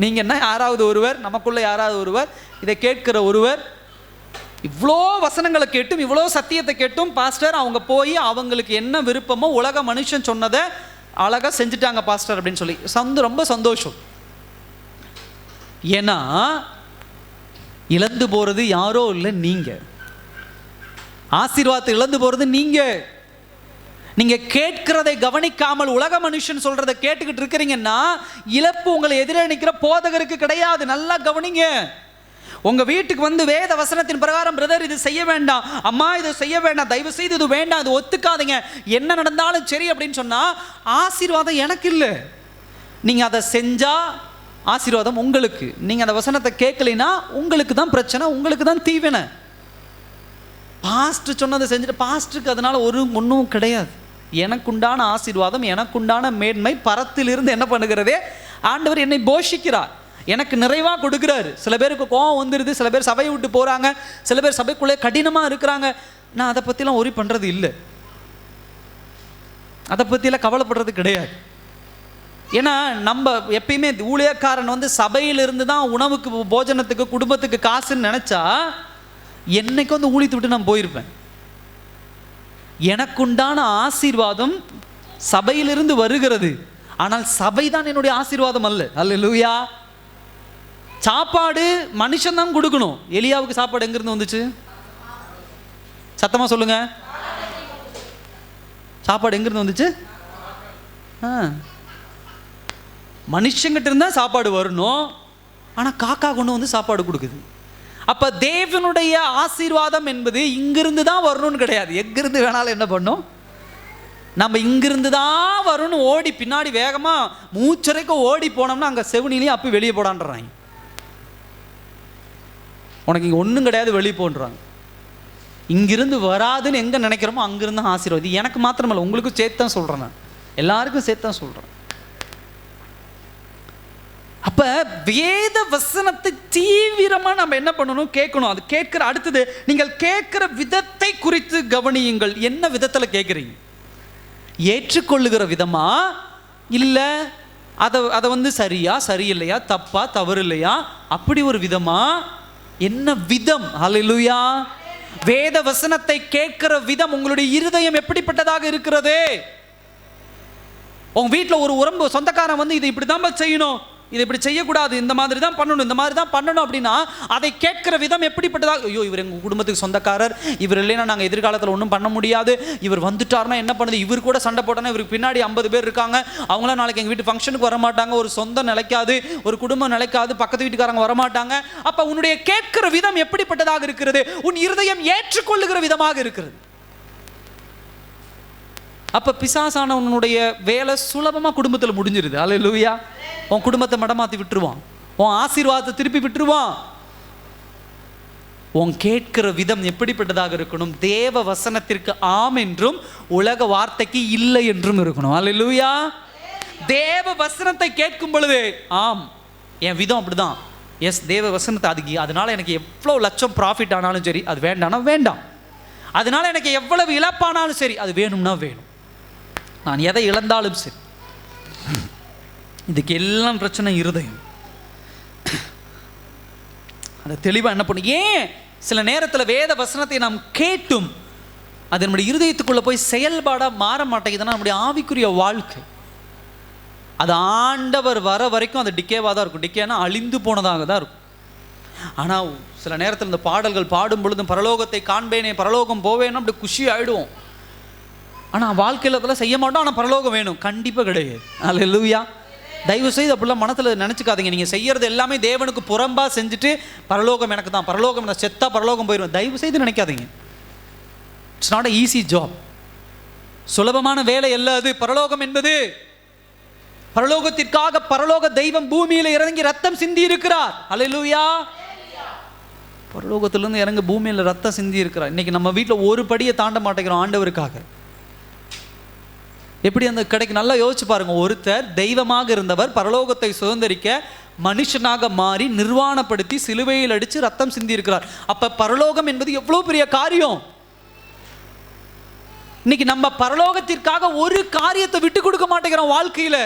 நீங்க என்ன, யாராவது ஒருவர், நமக்குள்ள யாராவது ஒருவர், இதை கேட்கிற ஒருவர், இவ்வளோ வசனங்களை கேட்டும் இவ்வளோ சத்தியத்தை கேட்டும் பாஸ்டர் அவங்க போய் அவங்களுக்கு என்ன விருப்பமோ உலக மனுஷன் சொன்னதை அழகா செஞ்சுட்டாங்க பாஸ்டர் அப்படின்னு சொல்லி ரொம்ப சந்தோஷம். ஏன்னா இழந்து போறது யாரோ இல்லை, நீங்க. ஆசீர்வாதத்தை இழந்து போறது நீங்க. நீங்க கேட்கிறதை கவனிக்காமல் உலக மனுஷன் சொல்றதை கேட்டுக்கிட்டு இருக்கிறீங்கன்னா இழப்பு உங்களை எதிரே நிற்கிற போதகருக்கு கிடையாது. நல்லா கவனிங்க. உங்க வீட்டுக்கு வந்து வேத வசனத்தின் பிரகாரம், பிரதர் இது செய்ய வேண்டாம், அம்மா இது செய்ய வேண்டாம், தயவு செய்து இது வேண்டாம், இது ஒத்துக்காதீங்க, என்ன நடந்தாலும் சரி அப்படின்னு சொன்னா ஆசீர்வாதம் எனக்கு இல்லை. நீங்க அதை செஞ்சா ஆசீர்வாதம் உங்களுக்கு. நீங்க அந்த வசனத்தை கேட்கலைன்னா உங்களுக்கு தான் பிரச்சனை, உங்களுக்கு தான் தீவினை. பாஸ்டர் சொன்னதை செஞ்சுட்டு பாஸ்டருக்கு அதனால ஒன்றும் கிடையாது. எனக்குண்டான ஆசீர்வாதம், எனக்குண்டான மேன்மை பரத்திலிருந்து என்ன பண்ணுகிறதே, ஆண்டவர் என்னை போஷிக்கிறார், எனக்கு நிறைவாக கொடுக்குறாரு. சில பேருக்கு கோபம் வந்துடுது, சில பேர் சபையை விட்டு போகிறாங்க, சில பேர் சபைக்குள்ளே கடினமாக இருக்கிறாங்க. நான் அதை பற்றிலாம் ஒரி பண்ணுறது இல்லை, அதை பற்றிலாம் கவலைப்படுறது கிடையாது. ஏன்னா நம்ம எப்பயுமே ஊழியக்காரன் வந்து சபையிலிருந்து தான் உணவுக்கு, போஜனத்துக்கு, குடும்பத்துக்கு காசுன்னு நினச்சா என்னைக்கு வந்து ஊழித்து விட்டு நான் போயிருப்பேன். எனக்குண்டான ஆசீர்வாதம் சபையிலிருந்து வருகிறது, ஆனால் சபை தான் என்னுடைய ஆசீர்வாதம் அல்ல. அல்லேலூயா. சாப்பாடு மனுஷன் தான் கொடுக்கணும். எலியாவுக்கு சாப்பாடு எங்கிருந்து வந்துச்சு? சத்தமா சொல்லுங்க. சாப்பாடு எங்கிருந்து வந்துச்சு? மனுஷங்கிட்ட இருந்தா சாப்பாடு வரணும், ஆனா காக்கா கொண்டு வந்து சாப்பாடு கொடுக்குது. அப்ப தேவனுடைய ஆசீர்வாதம் என்பது இங்கிருந்து தான் வரணும்னு கிடையாது. எங்கிருந்து வேணாலும் என்ன பண்ணும், நம்ம இங்கிருந்து தான் வரணும் ஓடி பின்னாடி வேகமா மூச்சரைக்கும் ஓடி போனோம்னா அங்க செவனிலேயே அப்படி வெளியே போடான்றாங்க. உனக்கு இங்கே ஒன்றும் கிடையாது, வெளியே போன்றாங்க. இங்கிருந்து வராதுன்னு எங்கே நினைக்கிறோமோ அங்கிருந்து ஆசீர்வாதம். எனக்கு மாத்திரமல்ல, உங்களுக்கும் சேர்த்து தான் சொல்கிறேன், நான் எல்லாருக்கும் சேர்த்து தான் சொல்கிறேன். அப்போ வேத வசனத்தை தீவிரமாக நம்ம என்ன பண்ணணும், கேட்கணும். அது கேட்குற அடுத்தது, நீங்கள் கேட்குற விதத்தை குறித்து கவனியுங்கள். என்ன விதத்தில் கேட்குறீங்க? ஏற்றுக்கொள்ளுகிற விதமா, இல்லை அதை வந்து சரியா சரியில்லையா, தப்பா தவறு இல்லையா, அப்படி ஒரு விதமா? என்ன விதம்? ஹல்லேலூயா. வேத வசனத்தை கேட்கிற விதம், உங்களுடைய இருதயம் எப்படிப்பட்டதாக இருக்கிறது? உங்க வீட்டில் ஒரு உறவு சொந்தக்காரன் வந்து இதை இப்படி தான் செய்யணும், இதை இப்படி செய்யக்கூடாது, இந்த மாதிரி தான் பண்ணணும், இந்த மாதிரி தான் பண்ணணும் அப்படின்னா அதை கேட்கிற விதம் எப்படிப்பட்டதாக? ஐயோ, இவர் எங்கள் குடும்பத்துக்கு சொந்தக்காரர், இவர் இல்லைன்னா நாங்கள் எதிர்காலத்தில் ஒன்றும் பண்ண முடியாது, இவர் வந்துட்டார்னா என்ன பண்ணுது, இவர் கூட சண்டை போட்டோன்னா இவருக்கு பின்னாடி 50 பேர் இருக்காங்க, அவங்களாம் நாளைக்கு எங்கள் வீட்டு ஃபங்க்ஷனுக்கு வரமாட்டாங்க, ஒரு சொந்தம் நிலைக்காது, ஒரு குடும்பம் நிலைக்காது, பக்கத்து வீட்டுக்காரங்க வரமாட்டாங்க. அப்போ உன்னுடைய கேட்கிற விதம் எப்படிப்பட்டதாக இருக்கிறது? உன் இருதயம் ஏற்றுக்கொள்ளுகிற விதமாக இருக்கிறது. அப்போ பிசாசானவனுடைய வேலை சுலபமாக குடும்பத்தில் முடிஞ்சிருது. அல்லேலூயா. உன் குடும்பத்தை மடமாற்றி விட்டுருவான், உன் ஆசீர்வாதத்தை திருப்பி விட்டுருவான். உன் கேட்கிற விதம் எப்படிப்பட்டதாக இருக்கணும்? தேவ வசனத்திற்கு ஆம் என்றும் உலக வார்த்தைக்கு இல்லை என்றும் இருக்கணும். அல்லேலூயா. தேவ வசனத்தை கேட்கும் பொழுது ஆம், என் விதம் அப்படிதான். எஸ், தேவ வசனத்தை அதுக்கு அதனால எனக்கு எவ்வளோ லட்சம் ப்ராஃபிட் ஆனாலும் சரி, அது வேண்டாம்னா வேண்டாம். அதனால எனக்கு எவ்வளவு இழப்பானாலும் சரி, அது வேணும்னா வேணும். நான் எதை இழந்தாலும் சரி. இதுக்கு எல்லாம் பிரச்சனை இருதயம். அதை தெளிவாக என்ன பண்ணும்? ஏன் சில நேரத்தில் வேத வசனத்தை நாம் கேட்டும் அது நம்முடைய இருதயத்துக்குள்ளே போய் செயல்பாடாக மாற மாட்டேங்குதுன்னா நம்முடைய ஆவிக்குரிய வாழ்க்கை அது ஆண்டவர் வர வரைக்கும் அது டிக்கேவாக தான் இருக்கும். டிக்கேனா அழிந்து போனதாக தான் இருக்கும். ஆனால் சில நேரத்தில் இந்த பாடல்கள் பாடும் பொழுதும் பரலோகத்தை காண்பேனே, பரலோகம் போவேன்னு அப்படி குஷி ஆகிடுவோம். ஆனால் வாழ்க்கையில் அதெல்லாம் செய்ய மாட்டோம். ஆனால் பரலோகம் வேணும் கண்டிப்பாக கிடையாது. அல்லேலூயா. தயவு செய்து அப்படிலாம் மனத்தில் நினச்சிக்காதீங்க. நீங்கள் செய்கிறது எல்லாமே தேவனுக்கு புறம்பாக செஞ்சுட்டு பரலோகம் எனக்கு தான், பரலோகம் நான் செத்தா பரலோகம் போயிடுவேன், தயவு செய்து நினைக்காதீங்க. It's not a easy job. சுலபமான வேலை அல்ல அது. பரலோகம் என்பது பரலோகத்திற்காக பரலோக தெய்வம் பூமியில் இறங்கி ரத்தம் சிந்தி இருக்கிறார். அல்லேலூயா. பரலோகத்திலிருந்து இறங்க பூமியில் ரத்தம் சிந்தி இருக்கிறார். இன்னைக்கு நம்ம வீட்டில் ஒரு படியை தாண்ட மாட்டேங்கிறோம் ஆண்டவருக்காக. எப்படி அந்த கிடைக்கு? நல்லா யோசிச்சு பாருங்க. ஒருத்தர் தெய்வமாக இருந்தவர் பரலோகத்தை சுதந்திரிக்க மனுஷனாக மாறி நிர்வாணப்படுத்தி சிலுவையில் அடித்து ரத்தம் சிந்தி இருக்கிறார். அப்ப பரலோகம் என்பது எவ்வளோ பெரிய காரியம். இன்னைக்கு நம்ம பரலோகத்திற்காக ஒரு காரியத்தை விட்டு கொடுக்க மாட்டேங்கிறோம். வாழ்க்கையில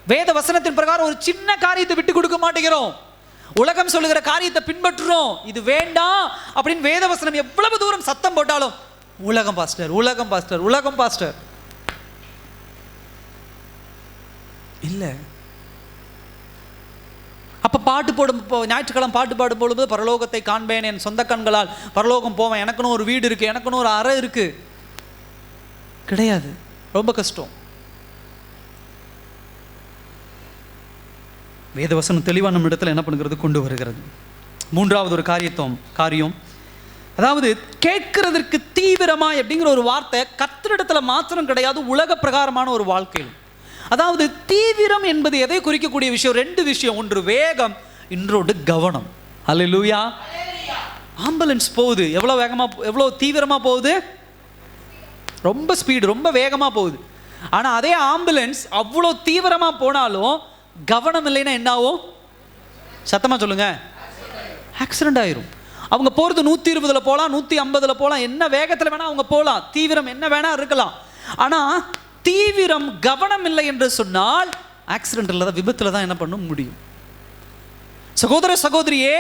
வேத வசனத்தின் பிரகாரம் ஒரு சின்ன காரியத்தை விட்டு கொடுக்க மாட்டேங்கிறோம். உலகம் சொல்லுகிற காரியத்தை பின்பற்றுறோம். இது வேண்டாம் அப்படின்னு வேத வசனம் எவ்வளவு தூரம் சத்தம் போட்டாலும் உலகம் பாஸ்டர், உலகம் பாஸ்டர், உலகம் பாஸ்டர் இல்லை. அப்போ பாட்டு போடும், ஞாயிற்றுக்கிழமை பாட்டு பாடும் பொழுது பரலோகத்தை காண்பேன், என் சொந்த கண்களால் பரலோகம் போவேன், எனக்குன்னு ஒரு வீடு இருக்கு, எனக்குன்னு ஒரு அறை இருக்கு, கிடையாது. ரொம்ப கஷ்டம். வேதவசனம் தெளிவான நம்ம இடத்துல என்ன பண்ணுகிறது? கொண்டு வருகிறது. மூன்றாவது ஒரு காரியம், அதாவது கேட்கிறதற்கு தீவிரமாய் அப்படிங்கிற ஒரு வார்த்தை கர்த்தரிடத்துல மாத்திரம் கிடையாது, உலக பிரகாரமான ஒரு வாழ்க்கையில். அதாவது தீவிரம் என்பது எதை குறிக்கக்கூடிய விஷயம்? ரெண்டு விஷயம். ஒன்று வேகம், இன்னொன்று கவனம். அல்லேலூயா. ஆம்புலன்ஸ் போகுது, எவ்வளோ வேகமாக, எவ்வளோ தீவிரமாக போகுது? ரொம்ப ஸ்பீடு, ரொம்ப வேகமாக போகுது. ஆனால் அதே ஆம்புலன்ஸ் அவ்வளோ தீவிரமாக போனாலும் கவனம் இல்லைன்னா என்ன ஆகும்? சத்தமாக சொல்லுங்க. ஆக்சிடென்ட் ஆயிரும். அவங்க போகிறது 120 போகலாம், 150 போகலாம், என்ன வேகத்தில் வேணால் அவங்க போகலாம், தீவிரம் என்ன வேணா இருக்கலாம். ஆனால் தீவிரம் கவனம் இல்லை என்று சொன்னால் ஆக்சிடென்ட்ல தான், விபத்தில் தான் என்ன பண்ண முடியும். சகோதர சகோதரியே,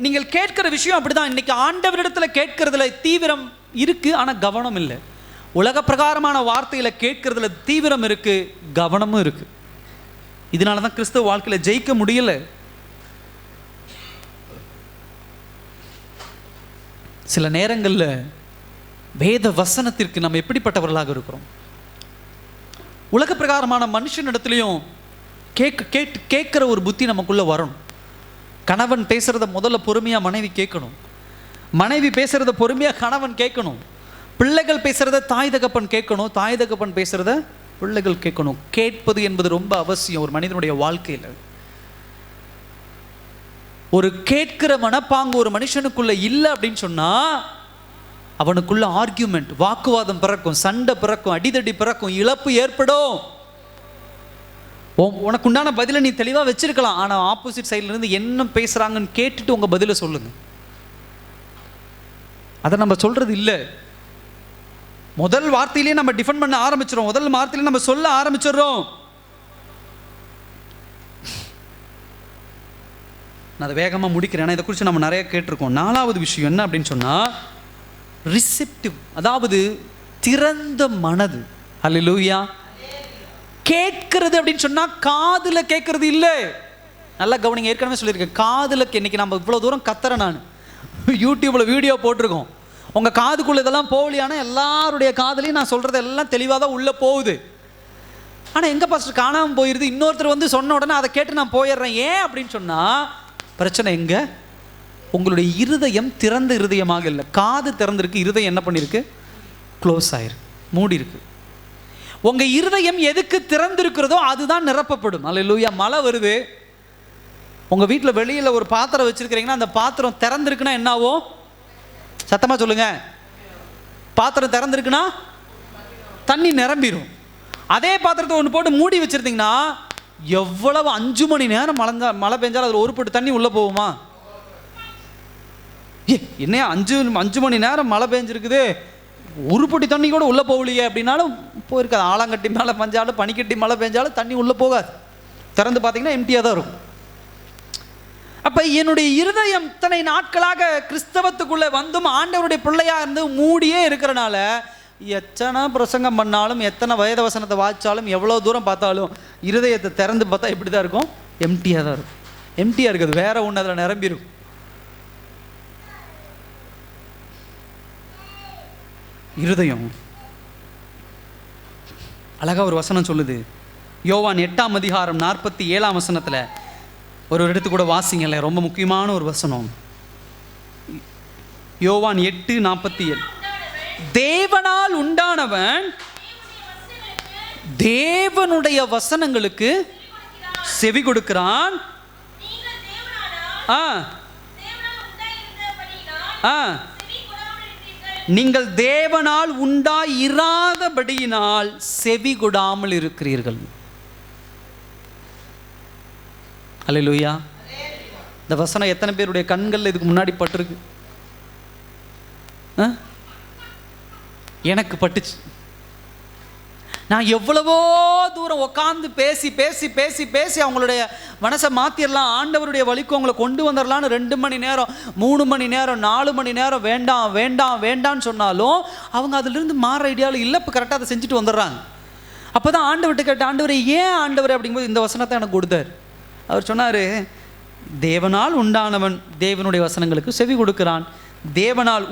நீங்கள் கேட்கிற விஷயம் அப்படிதான். இன்னைக்கு ஆண்டவரிடத்துல கேட்கறதுல தீவிரம் இருக்கு, ஆனால் கவனம் இல்லை. உலக பிரகாரமான வார்த்தையில கேட்கறதுல தீவிரம் இருக்கு, கவனமும் இருக்கு. இதனால தான் கிறிஸ்தவ வாழ்க்கையில ஜெயிக்க முடியல. சில நேரங்களில் வேத வசனத்திற்கு நம்ம எப்படிப்பட்டவர்களாக இருக்கிறோம்? உலக பிரகாரமான மனுஷனிடத்துலையும் கேட்கிற ஒரு புத்தி நமக்குள்ள வரணும். கணவன் பேசுறத முதல்ல பொறுமையா மனைவி கேட்கணும், மனைவி பேசுறத பொறுமையா கணவன் கேட்கணும், பிள்ளைகள் பேசுறத தாய் தகப்பன் கேட்கணும், தாய் தகப்பன் பேசுறத பிள்ளைகள் கேட்கணும். கேட்பது என்பது ரொம்ப அவசியம் ஒரு மனிதனுடைய வாழ்க்கையில். ஒரு கேட்கிற மனப்பாங்கு ஒரு மனுஷனுக்குள்ள இல்லை அப்படின்னு சொன்னா அவனுக்குள்ள ஆர்கியூமெண்ட், வாக்குவாதம் பிறக்கும், சண்டை பிறக்கும், அடிதடி பிறக்கும், இழப்பு ஏற்படும். உனக்கு உண்டான பதிலை நீ தெளிவாக வச்சிருக்கலாம், ஆனால் ஆப்போசிட் சைட்ல இருந்து என்ன பேசுறாங்கன்னு கேட்டுட்டு உங்க பதிலை சொல்லுங்க. அதை நம்ம சொல்றது இல்லை. முதல் வார்த்தையிலேயே நம்ம டிஃபெண்ட் பண்ண ஆரம்பிச்சிடும், முதல் வார்த்தையிலே நம்ம சொல்ல ஆரம்பிச்சிடுறோம். நான் அதை வேகமாக முடிக்கிறேன், ஏன்னா இதை குறித்து நம்ம நிறைய கேட்டிருக்கோம். நாலாவது விஷயம் என்ன அப்படின்னு சொன்னால் ரிசெப்டிவ், அதாவது திறந்த மனது. அல்லேலூயா. கேட்கிறது அப்படின்னு சொன்னால் காதில் கேட்கறது இல்லை. நல்லா கவனிங்க, ஏற்கனவே சொல்லியிருக்கேன், காதில். இன்னைக்கு நம்ம இவ்வளோ தூரம் கத்துறேன், நான் யூடியூப்பில் வீடியோ போட்டிருக்கோம். உங்கள் காதுக்குள்ளே இதெல்லாம் போகலையானா எல்லாருடைய காதுலையும் நான் சொல்கிறது எல்லாம் தெளிவாக தான் உள்ளே போகுது. ஆனால் எங்கே பாஸ்டர் காணாமல் போயிடுது? இன்னொருத்தர் வந்து சொன்ன உடனே அதை கேட்டு நான் போயிடுறேன். ஏன் அப்படின்னு சொன்னால் பிரச்சனை எங்கே? உங்களுடைய இருதயம் திறந்த இருதயமாக இல்லை. காது திறந்திருக்கு, இருதயம் என்ன பண்ணியிருக்கு? க்ளோஸ் ஆயிருக்கு, மூடி இருக்கு. உங்கள் இருதயம் எதுக்கு திறந்திருக்கிறதோ அதுதான் நிரப்பப்படும். அல்லேலூயா. மழை வருது, உங்கள் வீட்டில் வெளியில் ஒரு பாத்திரம் வச்சுருக்கிறீங்கன்னா அந்த பாத்திரம் திறந்துருக்குன்னா என்னாவோ? சத்தமாக சொல்லுங்கள். பாத்திரம் திறந்துருக்குன்னா தண்ணி நிரம்பிடும். அதே பாத்திரத்தை ஒன்று போட்டு மூடி வச்சுருந்தீங்கன்னா எவ்வளவு 5 மணி நேரம் மழை பெஞ்சாலும் அதில் ஒரு பொட்டு தண்ணி உள்ளே போகுமா? என்னையா 5 மணி நேரம் மழை பெஞ்சிருக்குது, ஒரு பொட்டி தண்ணி கூட உள்ளே போகலையே அப்படின்னாலும் போயிருக்காது. ஆலங்கட்டி மழை பெஞ்சாலும் பனிக்கட்டி மழை பெஞ்சாலும் தண்ணி உள்ளே போகாது. திறந்து பார்த்தீங்கன்னா எம்டியாக தான் இருக்கும். அப்போ என்னுடைய இருதயம் இத்தனை நாட்களாக கிறிஸ்தவத்துக்குள்ளே வந்தும் ஆண்டவருடைய பிள்ளையாக இருந்து மூடியே இருக்கிறனால எத்தனை பிரசங்கம் பண்ணாலும், எத்தனை வேத வசனத்தை வாய்ச்சாலும், எவ்வளோ தூரம் பார்த்தாலும் இருதயத்தை திறந்து பார்த்தா எப்படி தான் இருக்கும்? எம்டியாக தான் இருக்கும். எம்டியாக இருக்குது, வேற ஒன்று அதில் நிரம்பியிருக்கும். இருதயம் அழகா ஒரு வசனம் சொல்லுது. யோவான் 8ஆம் அதிகாரம் 47ஆம் வசனத்தில் ஒரு இடத்து கூட வாசிங்கல்ல, ரொம்ப முக்கியமான ஒரு வசனம். யோவான் 8:47. தேவனால் உண்டானவன் தேவனுடைய வசனங்களுக்கு செவி கொடுக்கிறான். நீங்கள் தேவனால் உண்டாயிராதபடியினால் செவி கொடாமல் இருக்கிறீர்கள். அல்லேலூயா. இந்த வசனம் எத்தனை பேருடைய கண்கள் இதுக்கு முன்னாடி பட்டிருக்கு? எனக்கு பட்டுச்சு. நான் எவ்வளவோ தூரம் உட்காந்து பேசி பேசி பேசி பேசி அவங்களுடைய மனசை மாற்றிடலாம், ஆண்டவருடைய வழிக்கு அவங்களை கொண்டு வந்துடலான்னு 2 மணி நேரம் 3 மணி நேரம் 4 மணி நேரம் வேண்டாம் வேண்டாம் வேண்டான்னு சொன்னாலும் அவங்க அதிலிருந்து மாற ஐடியாவில் இல்லை, இப்போ கரெக்டாக அதை செஞ்சுட்டு வந்துடுறாங்க. அப்போ தான் ஆண்டவர்கிட்ட கேட்ட, ஆண்டவரை ஏன் ஆண்டவர் அப்படிங்கும்போது இந்த வசனத்தை எனக்கு கொடுத்தார். அவர் சொன்னார், தேவனால் உண்டானவன் தேவனுடைய வசனங்களுக்கு செவி கொடுக்கிறான். தேவனால்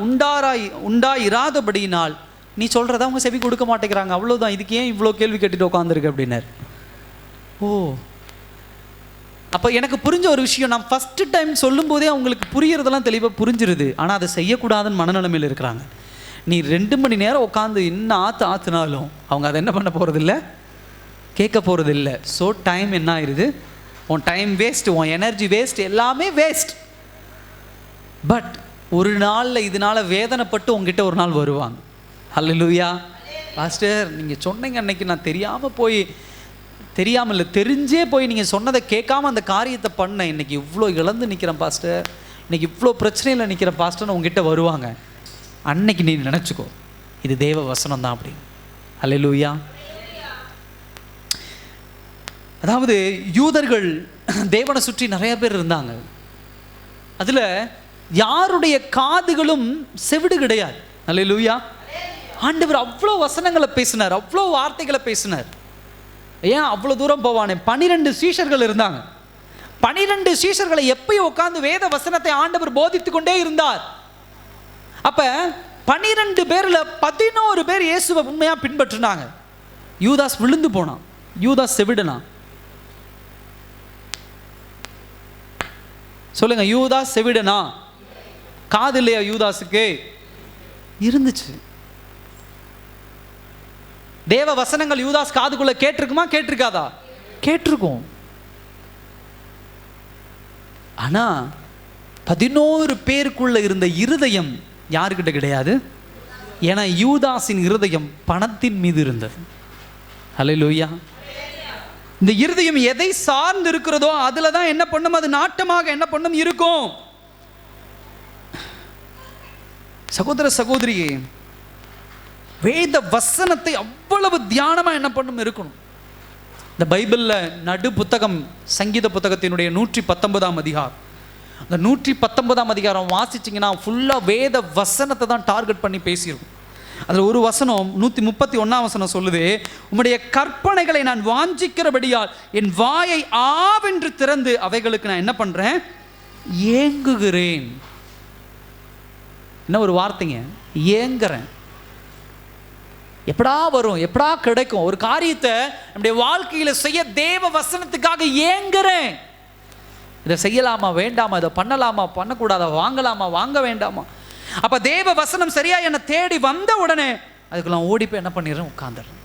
உண்டாயிராதபடியினால் நீ சொல்கிறத அவங்க செவி கொடுக்க மாட்டேங்கிறாங்க, அவ்வளோதான். இதுக்கு ஏன் இவ்வளோ கேள்வி கேட்டுட்டு உட்காந்துருக்கு அப்படின்னார். ஓ, அப்போ எனக்கு புரிஞ்ச ஒரு விஷயம், நான் ஃபஸ்ட்டு டைம் சொல்லும் போதே அவங்களுக்கு புரியறதெல்லாம் தெளிவாக புரிஞ்சிருது. ஆனால் அதை செய்யக்கூடாதுன்னு மனநிலைமையில் இருக்கிறாங்க. நீ 2 மணி நேரம் உட்காந்து இன்னும் ஆற்றுனாலும் அவங்க அதை என்ன பண்ண போகிறதில்ல, கேட்க போகிறதில்ல. ஸோ டைம் என்ன ஆயிடுது? உன் டைம் வேஸ்ட், உன் எனர்ஜி வேஸ்ட், எல்லாமே வேஸ்ட். பட் ஒரு நாளில் இதனால் வேதனைப்பட்டு உங்ககிட்ட ஒரு நாள் வருவாங்க. ஹல்லேலூயா. பாஸ்டர் நீங்கள் சொன்னீங்க அன்னைக்கு, நான் தெரியாமல் இல்லை தெரிஞ்சே போய் நீங்கள் சொன்னதை கேட்காம அந்த காரியத்தை பண்ணேன், இன்றைக்கி இவ்வளோ இழந்து நிற்கிறேன் பாஸ்டர், இன்றைக்கி இவ்வளோ பிரச்சனையில் நிற்கிறேன் பாஸ்டர்னு உங்ககிட்ட வருவாங்க. அன்னைக்கு நீ நினச்சிக்கோ இது தேவ வசனம் தான் அப்படின்னு. ஹல்லேலூயா. அதாவது யூதர்கள் தேவனை சுற்றி நிறைய பேர் இருந்தாங்க. அதில் யாருடைய காதுகளும் செவிடு கிடையாது. ஹல்லேலூயா. ஆண்டவர் அவ்வளோ வசனங்களை பேசினார், அவ்வளோ வார்த்தைகளை பேசினார். ஏன் அவ்வளோ தூரம் போவானே? 12 சீஷர்கள் இருந்தாங்க. 12 சீஷர்களை எப்பயும் உட்கார்ந்து வேத வசனத்தை ஆண்டவர் போதித்து கொண்டே இருந்தார். அப்ப 12 பேர்ல 11 பேர் இயேசுவை உண்மையா பின்பற்றினாங்க. யூதாஸ் விழுந்து போனான், யூதாஸ் செவிடனா. சொல்லுங்க, யூதாஸ் செவிடனா? காது இல்லையா யூதாஸுக்கு? இருந்துச்சு. தேவ வசனங்கள் யூதாஸ் காதுக்குள்ள கேட்டிருக்குமா? கேட்டிருக்காதா? கேட்டிருக்கும். ஆனா 11 பேருக்குள்ள இருந்த இருதயம் யாருக்கிட்ட கிடையாது. ஏன்னா யூதாஸின் இருதயம் பணத்தின் மீது இருந்தது. ஹல்லேலூயா. இந்த இருதயம் எதை சார்ந்து இருக்கிறதோ அதுல தான் என்ன பண்ணும், அது நாட்டமாக என்ன பண்ணும் இருக்கும். சகோதர சகோதரியே, வேத வசனத்தை அவ்வளவு தியானமா என்ன பண்ணும் இருக்கணும். இந்த பைபிளில் நடு புத்தகம் சங்கீத புத்தகத்தினுடைய 119ஆம் அதிகாரம், அந்த 119ஆம் அதிகாரம் வாசிச்சிங்கன்னா ஃபுல்லாக வேத வசனத்தை தான் டார்கெட் பண்ணி பேசியிருக்கும். அதில் ஒரு வசனம் 131ஆம் வசனம் சொல்லுது, உம்முடைய கற்பனைகளை நான் வாஞ்சிக்கிறபடியால் என் வாயை ஆவென்று திறந்து அவைகளுக்கு நான் என்ன பண்ணுறேன், ஏங்குகிறேன். என்ன ஒரு வார்த்தைங்க, ஏங்குறேன். எப்படா வரும், எப்படா கிடைக்கும் ஒரு காரியத்தை நம்முடைய வாழ்க்கையில் செய்ய தேவ வசனத்துக்காக ஏங்குறேன். இதை செய்யலாமா வேண்டாமா, இதை பண்ணலாமா பண்ணக்கூடாதா, வாங்கலாமா வாங்க வேண்டாமா. அப்போ தேவ வசனம் சரியா என்னை தேடி வந்த உடனே அதுக்கெல்லாம் ஓடி போய் என்ன பண்ணிடுறேன், உட்காந்துடுறேன்.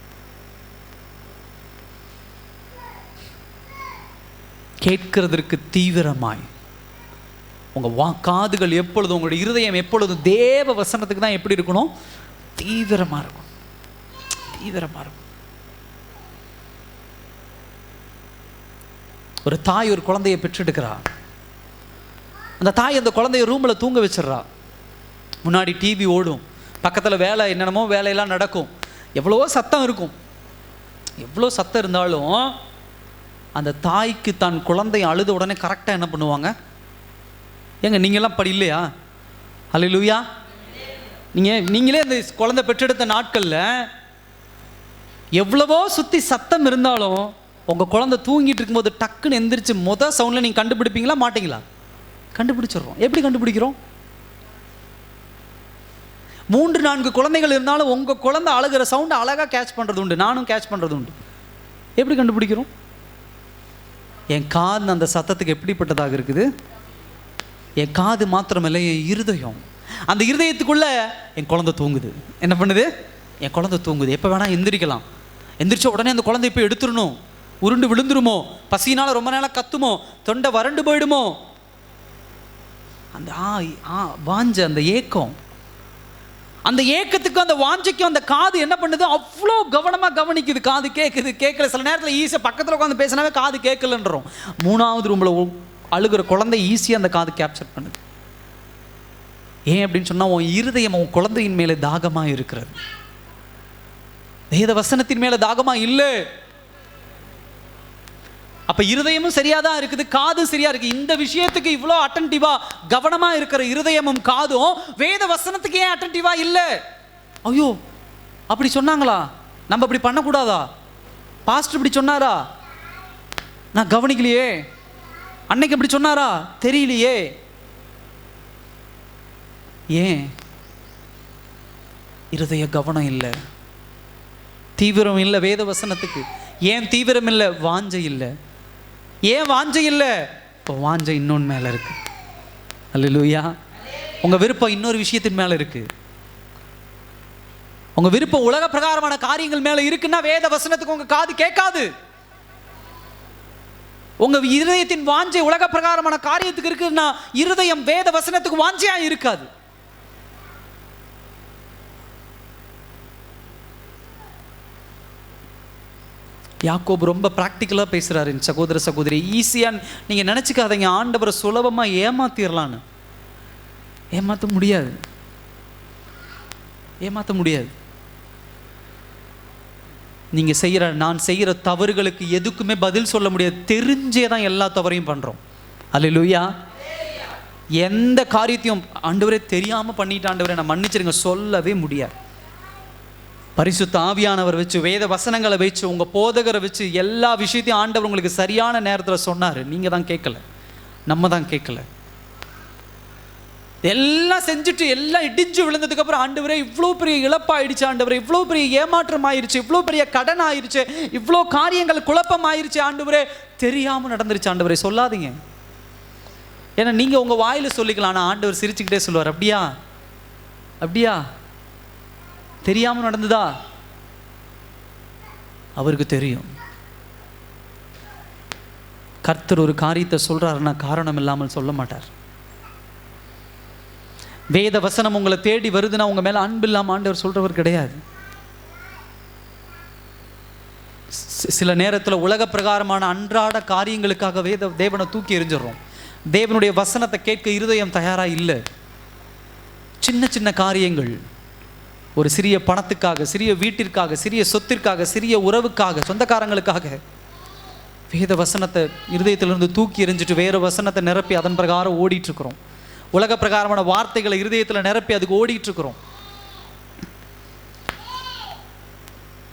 கேட்கிறதற்கு தீவிரமாய். உங்கள் காதுகள் எப்பொழுதும், உங்களுடைய இருதயம் எப்பொழுதும் தேவ வசனத்துக்கு தான் எப்படி இருக்கணும்? தீவிரமாக இருக்கும், தீவிரமாக இருக்கும். ஒரு தாய் ஒரு குழந்தையை பெற்றெடுக்கிறா. அந்த தாய் அந்த குழந்தைய ரூமில் தூங்க வச்சிடறா. முன்னாடி டிவி ஓடும், பக்கத்தில் வேலை என்னென்னமோ வேலையெல்லாம் நடக்கும், எவ்வளவோ சத்தம் இருக்கும். எவ்வளோ சத்தம் இருந்தாலும் அந்த தாய்க்கு தான் குழந்தை அழுத உடனே கரெக்டாக என்ன பண்ணுவாங்க? ஏங்க நீங்கள்லாம் படி இல்லையா? அல்லேலூயா. நீங்களே அந்த குழந்தை பெற்றெடுத்த நாட்களில் எவ்வளவோ சுற்றி சத்தம் இருந்தாலும் உங்கள் குழந்தை தூங்கிட்டு இருக்கும்போது டக்குன்னு எந்திரிச்சு மொதல் சவுண்டில் நீங்கள் கண்டுபிடிப்பீங்களா மாட்டிங்களா? கண்டுபிடிச்சிடுறோம். எப்படி கண்டுபிடிக்கிறோம்? 3-4 குழந்தைகள் இருந்தாலும் உங்கள் குழந்தை அழுகிற சவுண்டை அழகாக கேட்ச் பண்ணுறது உண்டு, நானும் கேட்ச் பண்ணுறது உண்டு. எப்படி கண்டுபிடிக்கிறோம்? என் காது அந்த சத்தத்துக்கு எப்படிப்பட்டதாக இருக்குது? என் காது மாத்திரமில்லை, என் இருதயம், அந்த இருதயத்துக்குள்ள என் குழந்தை தூங்குது. என்ன பண்ணுது? என் குழந்தை தூங்குது. எப்போ வேணால் எந்திரிக்கலாம். எந்திரிச்ச உடனே அந்த குழந்தை போய் எடுத்துடணும். உருண்டு விழுந்துருமோ, பசியினால் ரொம்ப நேரம் கத்துமோ, தொண்டை வறண்டு போயிடுமோ, அந்த வாஞ்ச, அந்த ஏக்கம், அந்த ஏக்கத்துக்கும் அந்த வாஞ்சைக்கும் அந்த காது என்ன பண்ணுது? அவ்வளோ கவனமாக கவனிக்குது. காது கேட்குது, கேட்கல. சில நேரத்தில் ஈஸியாக பக்கத்தில் உட்காந்து பேசினாவே காது கேட்கலன்றோம். 3வது ரூமில் அழுகிற குழந்தை ஈஸியாக அந்த காது கேப்சர் பண்ணுது. ஏன் அப்படின்னு சொன்னால், உன் இருதயம் உன் குழந்தையின் மேலே தாகமாக இருக்கிறது, வேத வசனத்தின் மேலே தாகமாக இல்லை. அப்போ இருதயமும் சரியாக தான் இருக்குது, காதும் சரியாக இருக்குது. இந்த விஷயத்துக்கு இவ்வளோ அட்டன்டிவாக கவனமாக இருக்கிற இருதயமும் காதும் வேத வசனத்துக்கு ஏன் அட்டன்டிவாக இல்லை? ஐயோ அப்படி சொன்னாங்களா, நம்ம அப்படி பண்ணக்கூடாதா, பாஸ்டர் இப்படி சொன்னாரா, நான் கவனிக்கலையே, அன்னைக்கு அப்படி சொன்னாரா, தெரியலையே. ஏன்? இருதய கவனம் இல்லை, தீவிரம் இல்லை வேத வசனத்துக்கு. ஏன் தீவிரம் இல்லை? வாஞ்சை இல்லை. ஏன் வாஞ்சை இல்லை? இப்போ வாஞ்சை இன்னொன்று மேலே இருக்கு. அல்லேலூயா. உங்கள் விருப்பம் இன்னொரு விஷயத்தின் மேலே இருக்கு. உங்கள் விருப்பம் உலக பிரகாரமான காரியங்கள் மேலே இருக்குன்னா வேத வசனத்துக்கு உங்கள் காது கேட்காது. உங்கள் இருதயத்தின் வாஞ்சை உலக பிரகாரமான காரியத்துக்கு இருக்குன்னா இருதயம் வேத வசனத்துக்கு வாஞ்சையாக இருக்காது. யாக்கோபு ரொம்ப ப்ராக்டிக்கலாக பேசுகிறாரு. சகோதர சகோதரி, ஈஸியாக நீங்கள் நினச்சிக்காதீங்க ஆண்டவரை சுலபமாக ஏமாத்திடலான்னு. ஏமாற்ற முடியாது, ஏமாற்ற முடியாது. நீங்கள் நான் செய்கிற தவறுகளுக்கு எதுக்குமே பதில் சொல்ல முடியாது. தெரிஞ்சே தான் எல்லா தவறையும் பண்ணுறோம். அல்லேலூயா. எந்த காரியத்தையும் ஆண்டவரே தெரியாமல் பண்ணிட்டு ஆண்டவரே நான் மன்னிச்சிருங்க சொல்லவே முடியாது. பரிசுத்த ஆவியானவர் வச்சு, வேத வசனங்களை வச்சு, உங்கள் போதகரை வச்சு எல்லா விஷயத்தையும் ஆண்டவர் உங்களுக்கு சரியான நேரத்தில் சொன்னார். நீங்கள் தான் கேட்கல, நம்ம தான் கேட்கல. எல்லாம் செஞ்சுட்டு எல்லாம் இடிஞ்சு விழுந்ததுக்கப்புறம் ஆண்டவரே இவ்வளோ பெரிய இழப்பாயிடுச்சு, ஆண்டவரே இவ்வளோ பெரிய ஏமாற்றம் ஆயிடுச்சு, இவ்வளோ பெரிய கடன் ஆயிடுச்சு, இவ்வளோ காரியங்கள் குழப்பம் ஆயிடுச்சு, ஆண்டவரே தெரியாமல் நடந்துருச்சு ஆண்டவரே சொல்லாதீங்க. ஏன்னா நீங்கள் உங்கள் வாயில் சொல்லிக்கலாம், ஆனால் ஆண்டவர் சிரிச்சுக்கிட்டே சொல்லுவார், அப்படியா அப்படியா தெரியாமல் நடந்ததா? அவருக்கு தெரியும். கர்த்தர் ஒரு காரியத்தை சொல்றாருன்னா காரணம் இல்லாமல் சொல்ல மாட்டார். வேத வசனம் உங்களை தேடி வருதுன்னா உங்க மேல அன்பு இல்லாமல் ஆண்டவர் சொல்றவர் கிடையாது. சில நேரத்தில் உலக பிரகாரமான அன்றாட காரியங்களுக்காக தேவனை தூக்கி எறிஞ்சிடறோம். தேவனுடைய வசனத்தை கேட்க இருதயம் தயாரா இல்லை. சின்ன சின்ன காரியங்கள், ஒரு சிறிய பணத்துக்காக, சிறிய வீட்டிற்காக, சிறிய சொத்திற்காக, சிறிய உறவுக்காக, சொந்தக்காரங்களுக்காக வேத வசனத்தை இருதயத்திலிருந்து தூக்கி எறிஞ்சிட்டு வேற வசனத்தை நிரப்பி அதன் பிரகாரம் ஓடிட்டு இருக்கிறோம். உலக பிரகாரமான வார்த்தைகளை இருதயத்தில் நிரப்பி அதுக்கு ஓடிட்டு இருக்கிறோம்.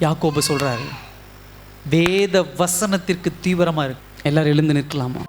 யாக்கோபு சொல்றாரு, வேத வசனத்திற்கு தீவிரமா இருக்கு. எல்லாரும் எழுந்து நிற்கலாமா?